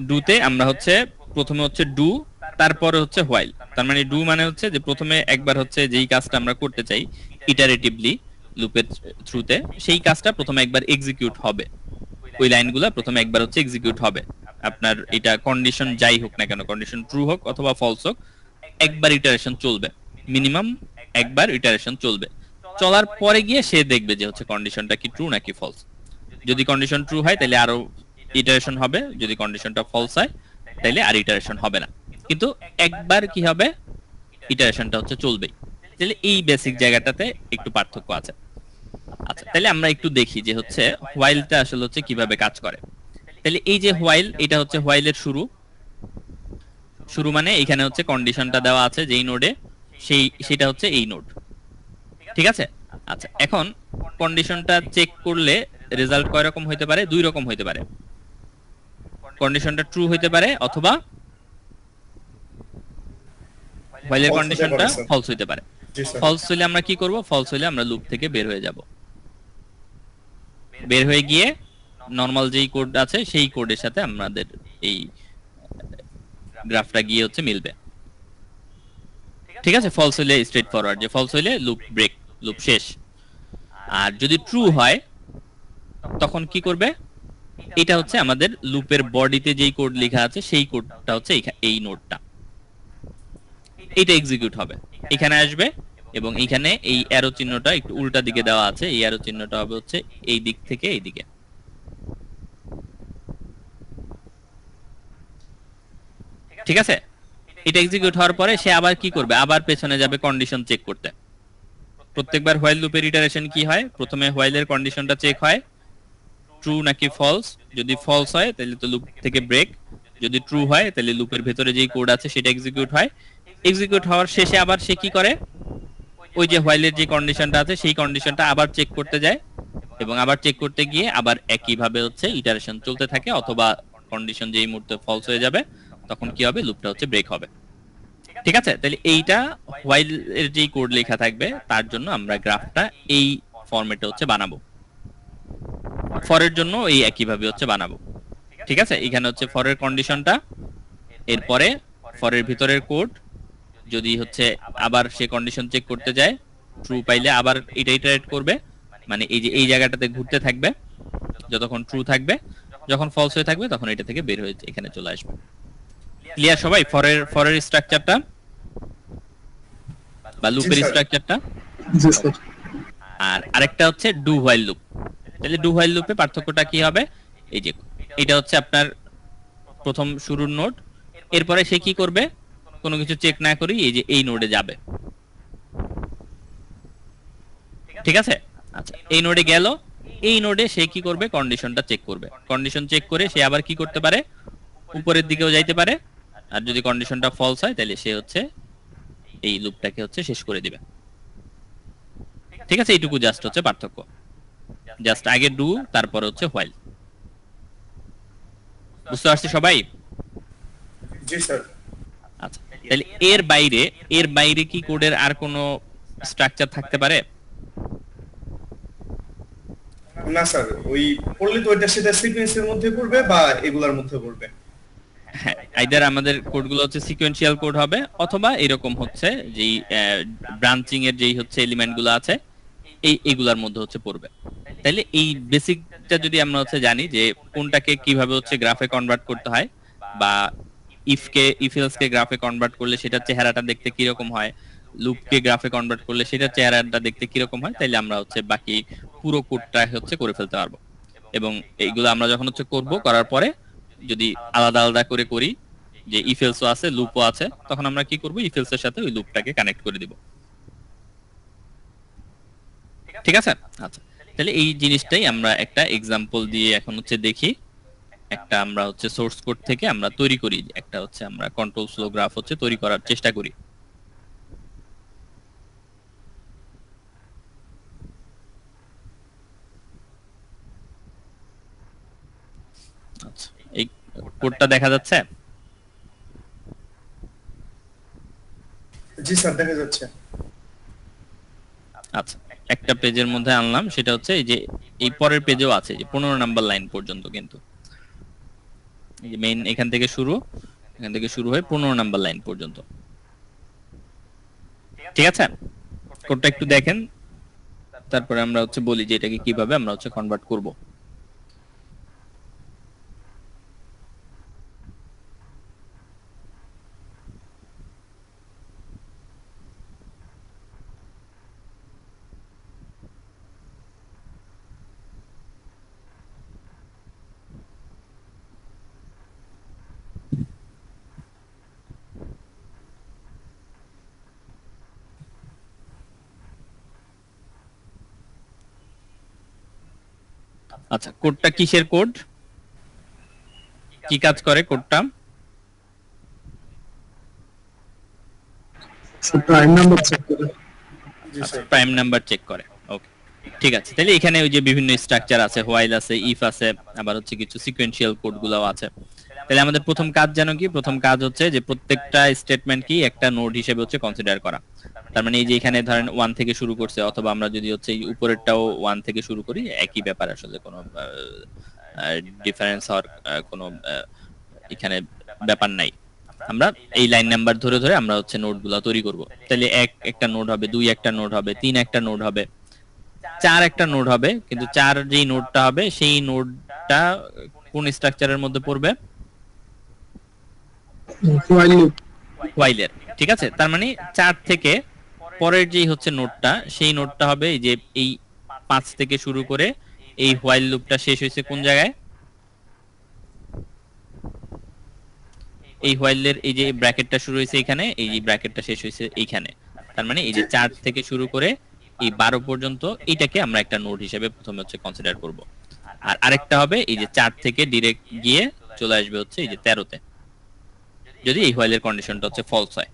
ডুতে আমরা হচ্ছে প্রথমে হচ্ছে ডু তারপরে হচ্ছে হোয়াইল। তার মানে ডু মানে হচ্ছে যে প্রথমে একবার হচ্ছে যেই কাজটা আমরা করতে চাই ইটারেটিভলি লুপের থ্রুতে, সেই কাজটা প্রথমে একবার এক্সিকিউট হবে, ওই লাইনগুলো প্রথমে একবার হচ্ছে এক্সিকিউট হবে। আপনার এটা কন্ডিশন যাই হোক না কেন, কন্ডিশন ট্রু হোক অথবা ফলস হোক, একবার ইটারেশন চলবে, মিনিমাম একবার ইটারেশন চলবে। চলার পরে গিয়ে সে দেখবে যে হচ্ছে কন্ডিশনটা কি ট্রু নাকি ফলস। যদি কন্ডিশন ট্রু হয় তাহলে আরো ইটারেশন হবে, যদি কন্ডিশনটা ফলস হয় তাহলে আর ইটারেশন হবে না। কিন্তু একবার কি হবে, ইটারেশনটা হচ্ছে চলবেই। তাহলে এই বেসিক জায়গাটাতে একটু পার্থক্য আছে। আচ্ছা, তাহলে আমরা একটু দেখি যে হচ্ছে হোয়াইলটা আসলে হচ্ছে কিভাবে কাজ করে। তাহলে এই যে হোয়াইল, এটা হচ্ছে হোয়াইলের শুরু। শুরু মানে এখানে হচ্ছে কন্ডিশনটা দেওয়া আছে যেই নোডে, সেটা হচ্ছে এই নোড, ঠিক আছে। আচ্ছা, এখন কন্ডিশনটা চেক করলে রেজাল্ট কয় রকম হইতে পারে? দুই রকম হইতে পারে। কন্ডিশনটা ট্রু হইতে পারে অথবা হোয়াইলের
False হতে
কন্ডিশনটা
পারে, স্যার।
ফলস হইতে পারে।
জি স্যার।
ফলস হইলে আমরা কি করব? ফলস হইলে আমরা লুপ থেকে বের হয়ে যাব। বের হয়ে গিয়ে নরমাল যেই কোড আছে সেই কোডের সাথে আমাদের এই গ্রাফটা গিয়ে হচ্ছে মিলবে, ঠিক আছে। ফলস হইলে স্ট্রেট ফরওয়ার্ড, যে ফলস হইলে লুপ ব্রেক, লুপ শেষ। আর যদি ট্রু হয় তখন কি করবে? এটা হচ্ছে আমাদের লুপের বডিতে যেই কোড লেখা আছে সেই কোডটা হচ্ছে এই নোডটা, এটা এক্সিকিউট হবে, এখানে আসবে এবং এখানে এই অ্যারো চিহ্নটা একটু উল্টা দিকে দেওয়া আছে, এই অ্যারো চিহ্নটা হবে হচ্ছে এই দিক থেকে এই দিকে, ঠিক আছে। এটা এক্সিকিউট হওয়ার পরে সে আবার কি করবে? আবার পেছনে যাবে কন্ডিশন চেক করতে। প্রত্যেকবার হোয়াইল লুপের ইটারেশন কি হয়? প্রথমে হোয়াইলের কন্ডিশনটা চেক হয়, ট্রু নাকি ফলস। যদি ফলস হয় তাহলে তো লুপ থেকে ব্রেক, যদি ট্রু হয় তাহলে লুপের ভেতরে যেই কোড আছে সেটা এক্সিকিউট হয়। এক্সিকিউট হওয়ার শেষে আবার সে কি করে? ওই যে হোয়াইলের যে কন্ডিশনটা আছে সেই কন্ডিশনটা আবার চেক করতে যায় এবং আবার চেক করতে গিয়ে আবার একইভাবে হচ্ছে ইটারেশন চলতে থাকে, অথবা কন্ডিশন যেই মুহূর্তে ফলস হয়ে যাবে তখন কি হবে? লুপটা হচ্ছে ব্রেক হবে, ঠিক আছে। তাহলে এইটা হোয়াইল এর যেই কোড লেখা থাকবে তার জন্য আমরা গ্রাফটা এই ফরম্যাটে হচ্ছে বানাবো। ফরের জন্য এই একইভাবে হচ্ছে বানাবো, ঠিক আছে। এখানে হচ্ছে ফরের কন্ডিশনটা, এরপরে ফরের ভিতরের কোড, যদি হচ্ছে আবার সে কন্ডিশন চেক করতে যায়, ট্রু পাইলে আবার এটা ইটারেট করবে, মানে এই যে এই জায়গাটাতে ঘুরতে থাকবে যতক্ষণ ট্রু থাকবে, যখন ফলস হয়ে থাকবে তখন এটা থেকে বের হয়ে এখানে চলে আসবে। ক্লিয়ার সবাই? ফরের স্ট্রাকচারটা বা লুপের
স্যার।
স্ট্রাকচারটা।
জি স্যার।
আর আরেকটা হচ্ছে ডু হোয়াইল লুপ। তাহলে ডু হোয়াইল লুপে পার্থক্যটা কি হবে? এই যে এটা হচ্ছে আপনার প্রথম শুরুর নোড, এরপরে সে কি করবে? কোনো কিছু চেক না করি এই যে এই নোডে যাবে, ঠিক আছে। আচ্ছা, এই নোডে গেল, এই নোডে সে কি করবে? কন্ডিশনটা চেক করবে। কন্ডিশন চেক করে সে আবার কি করতে পারে? উপরের দিকেও যাইতে পারে, আর যদি কন্ডিশনটা ফলস হয় তাহলে সে হচ্ছে এই লুপটাকে হচ্ছে শেষ করে দিবে, ঠিক আছে। এইটুকু জাস্ট হচ্ছে পার্থক্য, জাস্ট আগে ডু তারপরে হচ্ছে হোয়াইল। বুঝতে পারছি সবাই?
জি স্যার।
আচ্ছা, তাহলে এর বাইরে কি কোডের আর কোনো স্ট্রাকচার থাকতে পারে?
না স্যার, ওই পড়লে তো ওইটা সেটা সিকোয়েন্সের মধ্যে পড়বে বা এগুলার মধ্যে পড়বে।
হ্যাঁ, আইদার আমাদের কোডগুলো হচ্ছে সিকোয়েন্সিয়াল কোড হবে অথবা এরকম হচ্ছে যেই ব্রাঞ্চিং এর যেই হচ্ছে এলিমেন্টগুলো আছে এইগুলার মধ্যে হচ্ছে পড়বে। তাইলে এই বেসিকটা যদি আমরা হচ্ছে জানি যে কোনটাকে কিভাবে হচ্ছে গ্রাফে কনভার্ট করতে হয়, বা ইফ এলস কে গ্রাফে কনভার্ট করলে সেটার চেহারাটা দেখতে কি রকম হয়, লুপকে গ্রাফে কনভার্ট করলে সেটার চেহারাটা দেখতে কি রকম হয়, তাইলে আমরা হচ্ছে বাকি পুরো কোডটা হচ্ছে করে ফেলতে পারবো। এবং এইগুলো আমরা যখন হচ্ছে করব, করার পরে যদি আলাদা আলাদা করে করি, যে ইফ এলসও আছে লুপও আছে, তখন আমরা কি করব? ইফ এলস এর সাথে ওই লুপটাকে কানেক্ট করে দিব, ঠিক আছে। আচ্ছা, তাহলে এই জিনিসটাই আমরা একটা এক্সাম্পল দিয়ে এখন হচ্ছে দেখি। একটা আমরা হচ্ছে সোর্স কোড থেকে আমরা তৈরি করি, একটা হচ্ছে আমরা কন্ট্রোল ফ্লো গ্রাফ হচ্ছে তৈরি করার চেষ্টা করি। আচ্ছা, এই কোডটা দেখা যাচ্ছে?
জি স্যার, দেখা যাচ্ছে।
আচ্ছা, একটা পেজের মধ্যে আনলাম, সেটা হচ্ছে এই যে এই পরের পেজেও আছে যে 15 নাম্বার লাইন পর্যন্ত, কিন্তু এই যে মেইন এখান থেকে শুরু হয়ে 15 নাম্বার লাইন পর্যন্ত, ঠিক আছে। কোডটা একটু দেখেন, তারপরে আমরা হচ্ছে বলি যে এটাকে কিভাবে আমরা হচ্ছে কনভার্ট করব। আচ্ছা, কোডটা কিসের কোড, কি কাজ করে কোডটা?
প্রাইম নাম্বার চেক করে।
জি স্যার।
প্রাইম নাম্বার চেক করে। ওকে, ঠিক আছে। তাহলে এখানে ওই যে বিভিন্ন স্ট্রাকচার আছে, হোয়াইল আছে, ইফ আছে, আবার হচ্ছে কিছু সিকোয়েন্সিয়াল কোডগুলোও আছে। তাহলে আমাদের প্রথম কাজ জানো কি? প্রথম কাজ হচ্ছে যে প্রত্যেকটা স্টেটমেন্ট কি একটা নোড হিসেবে হচ্ছে কনসিডার করা। তার মানে এই যে এখানে ধরেন 1 থেকে শুরু করছে, অথবা আমরা যদি হচ্ছে এই উপরেরটাও 1 থেকে শুরু করি, একই ব্যাপার, আসলে কোনো ডিফারেন্স হওয়ার কোনো এখানে ব্যাপার নাই। আমরা এই লাইন নাম্বার ধরে ধরে আমরা হচ্ছে নোডগুলো তৈরি করব। তাহলে একটা নোড হবে, 2 একটা নোড হবে, 3 একটা নোড হবে, 4 একটা নোড হবে। কিন্তু 4 যেই নোডটা হবে সেই নোডটা কোন স্ট্রাকচারের মধ্যে পড়বে?
While loop.
হোয়াইলের, ঠিক আছে। তার মানে 4 থেকে পরের যেই হচ্ছে নোডটা, সেই নোডটা হবে এই যে এই 5 থেকে শুরু করে এই হোয়াইল লুপটা শেষ হয়েছে কোন জায়গায়? এই হোয়াইলের এই যে ব্র্যাকেটটা শুরু হয়েছে এখানে, এই যে ব্র্যাকেটটা শেষ হয়েছে এইখানে। তার মানে এই যে 4 থেকে শুরু করে এই 12 পর্যন্ত এইটাকে আমরা একটা নোড হিসেবে প্রথমে হচ্ছে কনসিডার করব। আর আরেকটা হবে এই যে 4 থেকে ডাইরেক্ট গিয়ে চলে আসবে হচ্ছে এই যে 13 তে, যদি এই হোয়াইলের কন্ডিশনটা হচ্ছে ফলস হয়।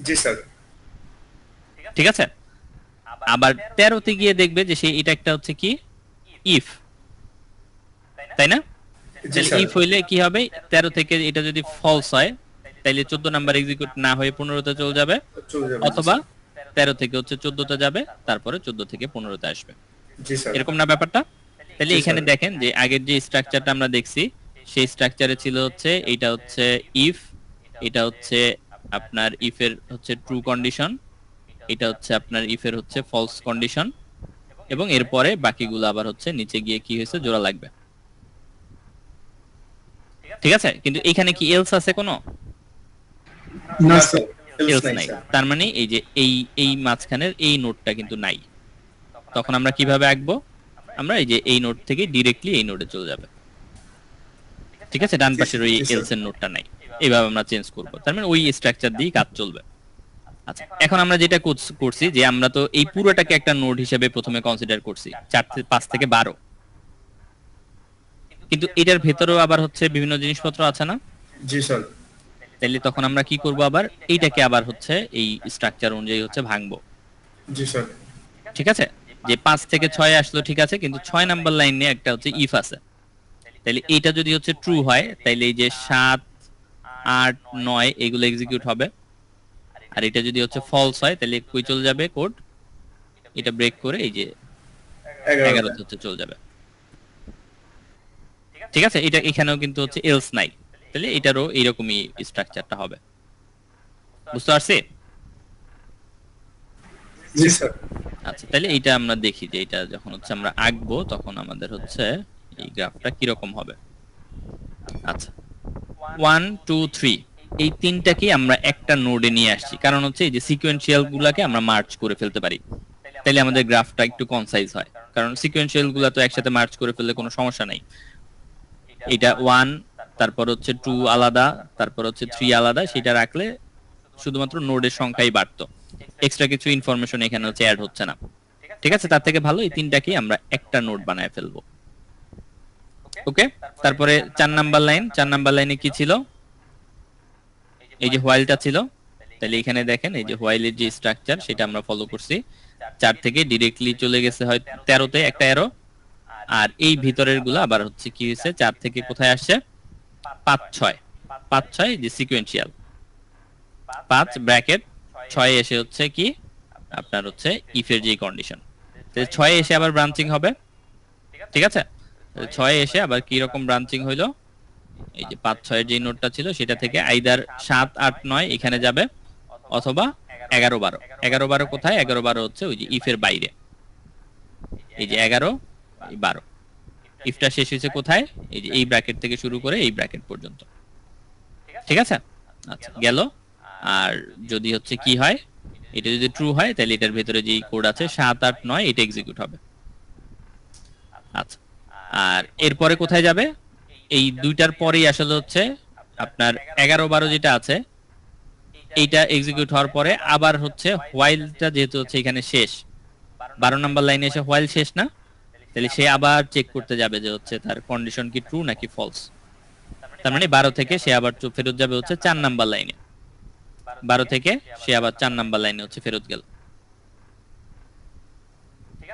জি স্যার।
ঠিক আছে। আবার 13 তে গিয়ে দেখবে যে সেই এটা একটা হচ্ছে কি ইফ, তাই না?
জি স্যার।
ইফ হইলে কি হবে? 13 থেকে এটা যদি ফলস হয় তাহলে 14 নাম্বার এক্সিকিউট না হয়ে 15 তে চলে যাবে,
চলে যাবে।
অথবা 13 থেকে হচ্ছে 14 তে যাবে, তারপরে 14 থেকে 15 তে আসবে।
জি স্যার।
এরকম না ব্যাপারটা? তাহলে
জি,
এখানে
স্যার।
দেখেন যে আগের যে স্ট্রাকচারটা আমরা দেখছি সেই স্ট্রাকচারে ছিল হচ্ছে এটা হচ্ছে ইফ, এটা হচ্ছে আপনার ইফের হচ্ছে ট্রু কন্ডিশন, এটা হচ্ছে আপনার ইফের হচ্ছে ফলস কন্ডিশন, এবং এরপরে বাকিগুলো আবার হচ্ছে নিচে গিয়ে কি হয়েছে জোড়া লাগবে। ঠিক আছে। কিন্তু এখানে কি এলস আছে কোনো?
না
না
স্যার।
স্যার।
এলস নাই। তার মানে এই যে এই মাঝখানের এই নোডটা কিন্তু নাই। তখন আমরা কিভাবে আঁকবো? আমরা এই যে এই নোড থেকে ডাইরেক্টলি এই নোডে চলে যাবে। ঠিক আছে, ডান পাশের ওই
জি, স্যার।
এলস এর নোডটা নাই, এইভাবে আমরা চেঞ্জ করব। তার মানে ওই স্ট্রাকচার দিয়ে কাজ চলবে। আচ্ছা, এখন আমরা যেটা করছি যে আমরা তো এই পুরোটাকে একটা নোড হিসেবে প্রথমে কনসিডার করছি 5 থেকে 12, কিন্তু এটার ভেতরেও আবার হচ্ছে বিভিন্ন জিনিসপত্র আছে না?
জি স্যার।
তাহলে তখন আমরা কি করব? আবার এইটাকে আবার হচ্ছে এই স্ট্রাকচার অনুযায়ী হচ্ছে ভাঙবো।
জি স্যার।
ঠিক আছে, যে 5 থেকে 6 আসলো, ঠিক আছে, কিন্তু 6 নাম্বার লাইনে একটা হচ্ছে ইফ আছে। তাহলে এটা যদি হচ্ছে ট্রু হয় তাহলে এই যে 7, 8, 9 এগুলো এক্সিকিউট হবে। আর এটা যদি হচ্ছে ফলস হয় তাহলে কই চলে যাবে কোড? এটা ব্রেক করে এই যে 11 তে হচ্ছে চলে যাবে। ঠিক আছে, এটা এখানেও কিন্তু হচ্ছে এলস নাই, তাহলে এটারও এইরকমই স্ট্রাকচারটা হবে। বুঝতে পারছি?
জি স্যার।
আচ্ছা, তাহলে এইটা আমরা দেখি যে এটা যখন হচ্ছে আমরা আঁকবো তখন আমাদের হচ্ছে এই গ্রাফটা কি রকম হবে। আচ্ছা, 1 2 3 এই তিনটাকে আমরা একটা নোডে নিয়ে আসছি, কারণ হচ্ছে এই যে সিকোয়েন্সিয়াল গুলাকে আমরা মার্জ করে ফেলতে পারি, তাহলে আমাদের গ্রাফটা একটু কনসাইজ হয়। কারণ সিকোয়েন্সিয়াল গুলা তো একসাথে মার্জ করে ফেললে কোনো সমস্যা নাই। এটা 1, তারপর হচ্ছে 2 আলাদা, তারপর হচ্ছে 3 আলাদা, সেটা রাখলে শুধুমাত্র নোডের সংখ্যাই বাড়তো, এক্সট্রা কিছু ইনফরমেশন এখানে হচ্ছে অ্যাড হচ্ছে না। ঠিক আছে, তার থেকে ভালো এই তিনটাকে আমরা একটা নোড বানায় ফেলবো। ওকে, তারপরে 4 নাম্বার লাইন, 4 নাম্বার লাইনে কি ছিল? এই যে হোয়াইলটা ছিল। তাহলে এখানে দেখেন এই যে হোয়াইলের যে স্ট্রাকচার সেটা আমরা ফলো করছি, 4 থেকে ডাইরেক্টলি চলে গেছে হয় 13 তে একটা অ্যারো, আর এই ভিতরের গুলো আবার হচ্ছে কি হয়েছে 4 থেকে কোথায় আসছে? 5 6, 5 6 যে সিকোয়েন্সিয়াল, 5 ব্র্যাকেট 6 এসে হচ্ছে কি আপনার হচ্ছে ইফের যে কন্ডিশন, তাহলে 6 এসে আবার ব্রাঞ্চিং হবে। ঠিক আছে, 6 এসে আবার কি রকম ব্রাঞ্চিং হইলো? এই যে 5 6 এর যে নোটটা ছিল সেটা থেকে আইদার 7 8 9 এখানে যাবে, অথবা 11 12। 11 12 কোথায়? 11 12 হচ্ছে ওই যে ইফের বাইরে, এই যে 11 এই 12। ইফটা শেষ হয়েছে কোথায়? এই যে এই ব্র্যাকেট থেকে শুরু করে এই ব্র্যাকেট পর্যন্ত। ঠিক আছে, আচ্ছা গেল। আর যদি হচ্ছে কি হয়, এটা যদি ট্রু হয় তাহলে এটার ভিতরে যে কোড আছে 7 8 9 এটা এক্সিকিউট হবে। আচ্ছা, আর এরপরে কোথায় যাবে? এই দুইটার পরেই আসলে হচ্ছে আপনার 11 12 যেটা আছে এইটা এক্সিকিউট হওয়ার পরে আবার হচ্ছে হোয়াইলটা যেহেতু হচ্ছে এখানে শেষ, 12 নাম্বার লাইনে এসে হোয়াইল শেষ না, তাহলে সে আবার চেক করতে যাবে যে হচ্ছে তার কন্ডিশন কি ট্রু নাকি ফলস। তার মানে 12 থেকে সে আবার ফেরত যাবে হচ্ছে 4 নাম্বার লাইনে, 12 থেকে সে আবার 4 নাম্বার লাইনে হচ্ছে ফেরত গেল।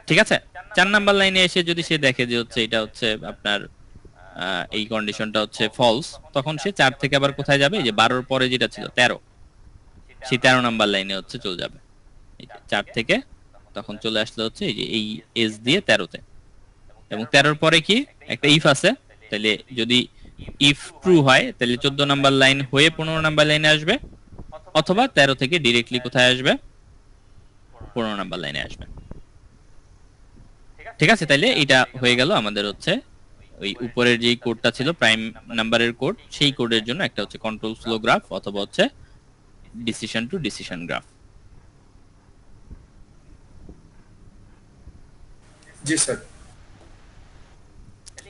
ঠিক আছে, 4 নাম্বার লাইনে এসে যদি সে দেখে যে হচ্ছে এটা হচ্ছে আপনার এই কন্ডিশনটা হচ্ছে ফলস, তখন সে 4 থেকে আবার কোথায় যাবে, এই যে 12 পরে যেটা ছিল 13, সেই 13 নাম্বার লাইনে হচ্ছে চলে যাবে। এই যে 4 থেকে তখন চলে আসলে হচ্ছে এই যে এই এস দিয়ে 13 তে, এবং 13 পরে কি একটা ইফ আছে, তাহলে যদি ইফ ট্রু হয় তাহলে 14 নাম্বার লাইন হয়ে 15 নাম্বার লাইনে আসবে, অথবা 13 থেকে ডাইরেক্টলি কোথায় আসবে, 15 নাম্বার লাইনে আসবে। ঠিক আছে, তাইলে এটা হয়ে গেল আমাদের হচ্ছে ওই উপরের যে কোডটা ছিল প্রাইম নাম্বারের কোড, সেই কোডের জন্য একটা হচ্ছে কন্ট্রোল ফ্লো গ্রাফ অথবা হচ্ছে ডিসিশন টু ডিসিশন গ্রাফ।
জি স্যার।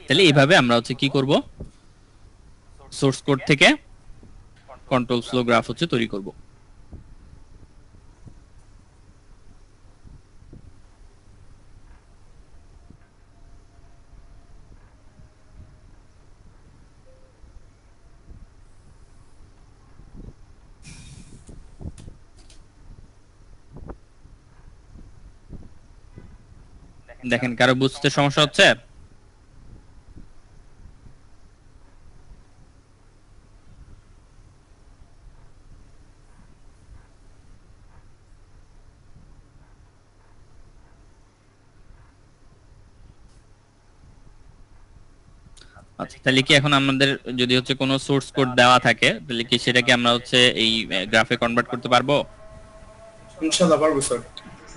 তাহলে এইভাবে আমরা হচ্ছে কি করব, সোর্স কোড থেকে কন্ট্রোল ফ্লো গ্রাফ হচ্ছে তৈরি করব। দেখেন কারো বুঝতে সমস্যা হচ্ছে? আচ্ছা, তাহলে কি এখন আমাদের যদি হচ্ছে কোনো সোর্স কোড দেওয়া থাকে তাহলে কি সেটাকে আমরা হচ্ছে এই গ্রাফে কনভার্ট করতে পারবো?
ইনশাআল্লাহ পারবো স্যার।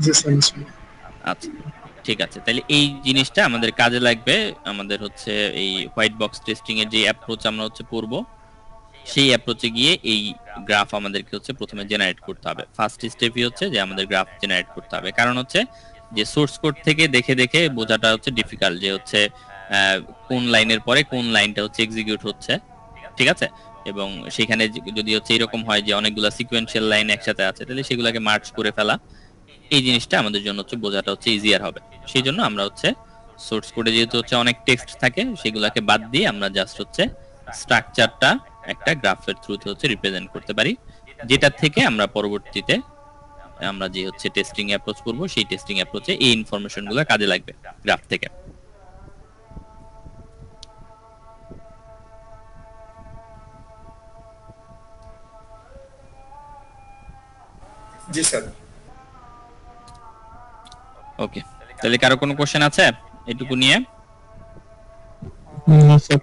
জি স্যার ইনশাআল্লাহ।
আচ্ছা ঠিক আছে, তাহলে এই জিনিসটা আমাদের কাজে লাগবে। আমাদের হচ্ছে এই হোয়াইট বক্স টেস্টিং এর যে অ্যাপ্রোচ আমরা হচ্ছে পড়ব, সেই অ্যাপ্রোচে গিয়ে এই গ্রাফ আমাদেরকে হচ্ছে প্রথমে জেনারেট করতে হবে। ফার্স্ট স্টেপই হচ্ছে যে আমাদের গ্রাফ জেনারেট করতে হবে, কারণ হচ্ছে যে সোর্স কোড থেকে দেখে দেখে বোঝাটা হচ্ছে ডিফিকাল্ট, যে হচ্ছে কোন লাইনের পরে কোন লাইনটা হচ্ছে এক্সিকিউট হচ্ছে। ঠিক আছে, এবং সেখানে যদি হচ্ছে এরকম হয় যে অনেকগুলা সিকোয়েন্সিয়াল লাইন একসাথে আছে, তাহলে সেগুলোকে মার্জ করে ফেলা, এই জিনিসটা আমাদের জন্য হচ্ছে বোঝাটা হচ্ছে ইজিয়ার হবে। সেই জন্য আমরা হচ্ছে সোর্স কোডে যেহেতু হচ্ছে অনেক টেক্সট থাকে, সেগুলোকে বাদ দিয়ে আমরা জাস্ট হচ্ছে স্ট্রাকচারটা একটা গ্রাফের থ্রুতে হচ্ছে রিপ্রেজেন্ট করতে পারি, যেটা থেকে আমরা পরবর্তীতে আমরা যে হচ্ছে টেস্টিং অ্যাপ্রোচ করব, সেই টেস্টিং অ্যাপ্রোচে এই ইনফরমেশনগুলো কাজে লাগবে গ্রাফ থেকে।
জি স্যার।
ওকে, তাহলে কারো কোনো কোশ্চেন আছে এটুকু নিয়ে?
না স্যার।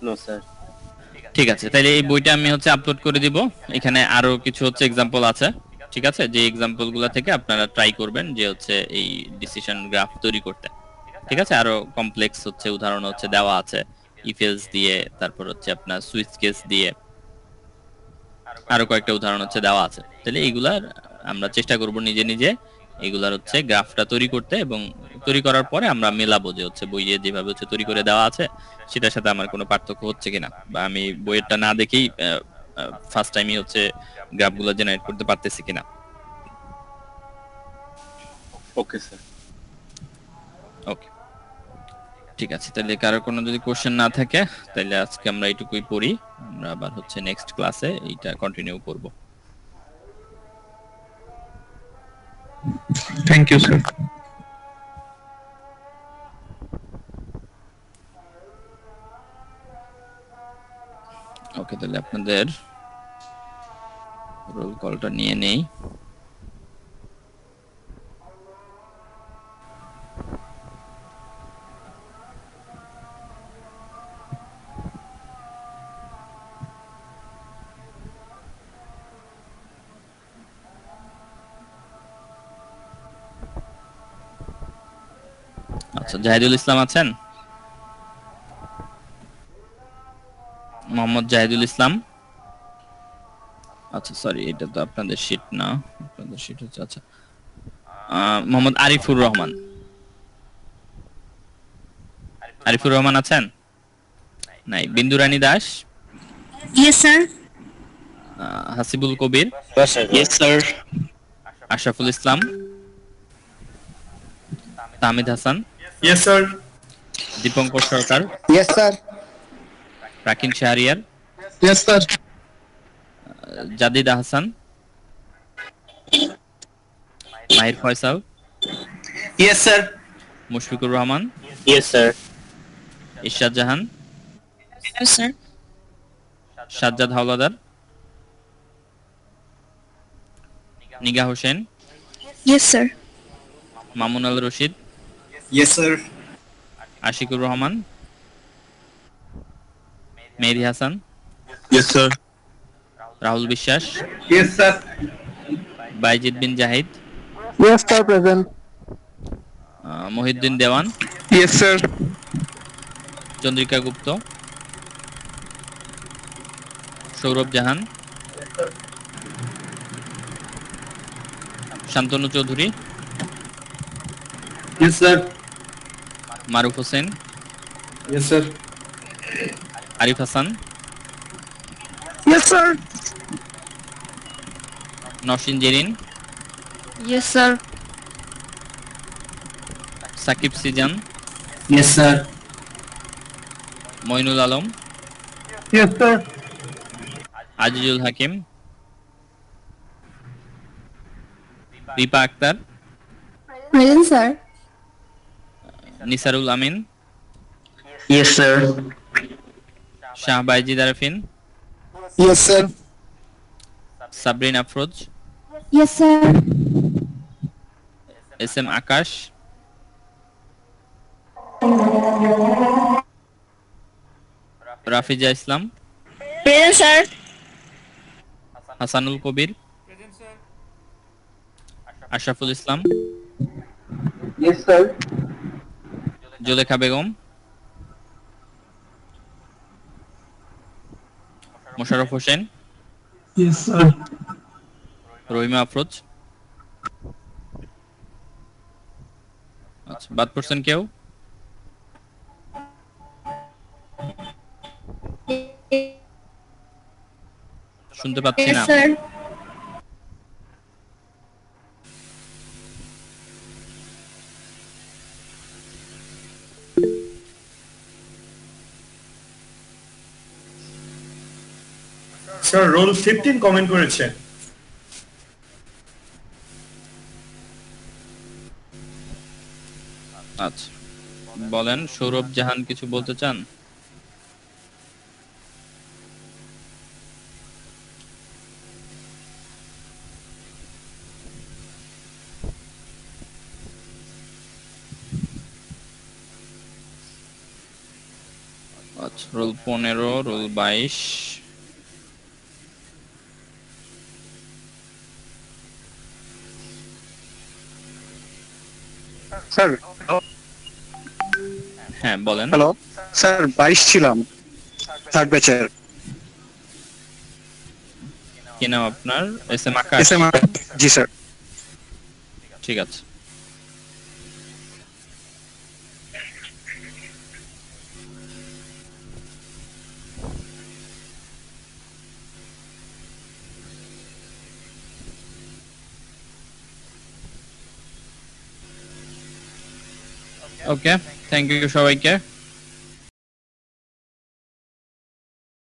No sir.
ঠিক আছে, তাহলে এই বইটা আমি হচ্ছে আপলোড করে দিব। এখানে আরো কিছু হচ্ছে এক্সাম্পল আছে, ঠিক আছে, যে এক্সাম্পল গুলা থেকে আপনারা ট্রাই করবেন যে হচ্ছে এই ডিসিশন গ্রাফ তৈরি করতে। ঠিক আছে, আরো কমপ্লেক্স হচ্ছে উদাহরণ হচ্ছে দেওয়া আছে, ইফ এলস দিয়ে, তারপর হচ্ছে আপনার সুইচ কেস দিয়ে, আরো কয়েকটা উদাহরণ হচ্ছে দেওয়া আছে। তাহলে এইগুলার আমরা চেষ্টা করব নিজে নিজে এগুলার হচ্ছে গ্রাফটা তৈরি করতে, এবং তৈরি করার পরে আমরা মেলাবো যে হচ্ছে বইয়ে যেভাবে হচ্ছে তৈরি করে দেওয়া আছে সেটার সাথে আমার কোনো পার্থক্য হচ্ছে কিনা, বা আমি বইয়েরটা না দেখেই ফার্স্ট টাইমই হচ্ছে গ্রাফগুলো জেনারেট করতে পারতেছি কিনা।
Okay sir.
ওকে, ঠিক আছে, তাহলে কারো কোনো যদি কোশ্চেন না থাকে তাহলে আজকে আমরা এইটুকুই পড়ি। আমরা আবার হচ্ছে নেক্সট ক্লাসে এইটা কন্টিনিউ করব।
Thank you sir.
ওকে, তাহলে আপনাদের রোল কলটা নিয়ে নেই। আচ্ছা, জাহিদুল ইসলাম আছেন? মোহাম্মদ জাহিদুল ইসলাম। আচ্ছা সরি, এটা তো আপনাদের শীট না, আপনাদের শীট হচ্ছে আচ্ছা মোহাম্মদ আরিফুর রহমান। আরিফুর রহমান আছেন? নাই। Bindurani Das?
Yes, sir.
Hasibul Kabir?
Yes sir.
Ashraful Islam? Tahmid Hasan?
Yes sir.
Dipankar Sarkar,
yes sir.
Rakin Shahriar,
yes sir.
Jadid Ahsan, Mahir Faisal,
Yes, sir.
Mushfiqur Rahman,
Yes, sir.
Irshad Jahan,
Yes, sir.
Sajjad Howlader, Niga Hossain,
Yes, sir.
Mamun Al Rashid,
yes sir.
Ashiqur Rahman, Mehedi Hasan,
Yes, sir.
Rahul Biswas,
yes sir.
Bayezid Bin Zahid,
yes sir present.
Mohiuddin Dewan,
yes sir.
Chandrika Gupta, Saurav Jahan, Shantanu Chowdhury,
yes sir.
Maruf Hossain,
yes sir.
Arif Hasan,
yes sir.
Nowshin Jerin,
Yes, sir.
Sakib Sijan,
yes sir.
Moinul Alam,
yes sir.
Azizul Hakim, Ripa Akter,
Present, sir.
Nisarul Amin,
Yes, sir.
Shah Bayezid Arfin,
yes sir.
Sabrin Afroz,
Yes, sir.
S M Akash, Rafiza Islam,
Present, sir.
Hasanul Kabir, Ashraful Islam,
yes sir.
Julekha Begum, Mosharraf Hossain,
yes sir.
Rahima Afroz. আচ্ছা, বাদ পড়ছেন কেউ? শুনতে পাচ্ছি
Yes,
না।
sir.
Sir roll 15 comment করেছে।
আচ্ছা, বলেন সৌরভ জাহান কিছু বলতে চান? আচ্ছা, রোল 15, রোল 22।
স্যার
হ্যাঁ বলেন।
হ্যালো স্যার, 22 ছিলাম, থার্ড ব্যাচের।
কি নাম আপনার? S M Akash.
S M জি স্যার।
ঠিক আছে। ওকে, থ্যাংক ইউ সবাইকে।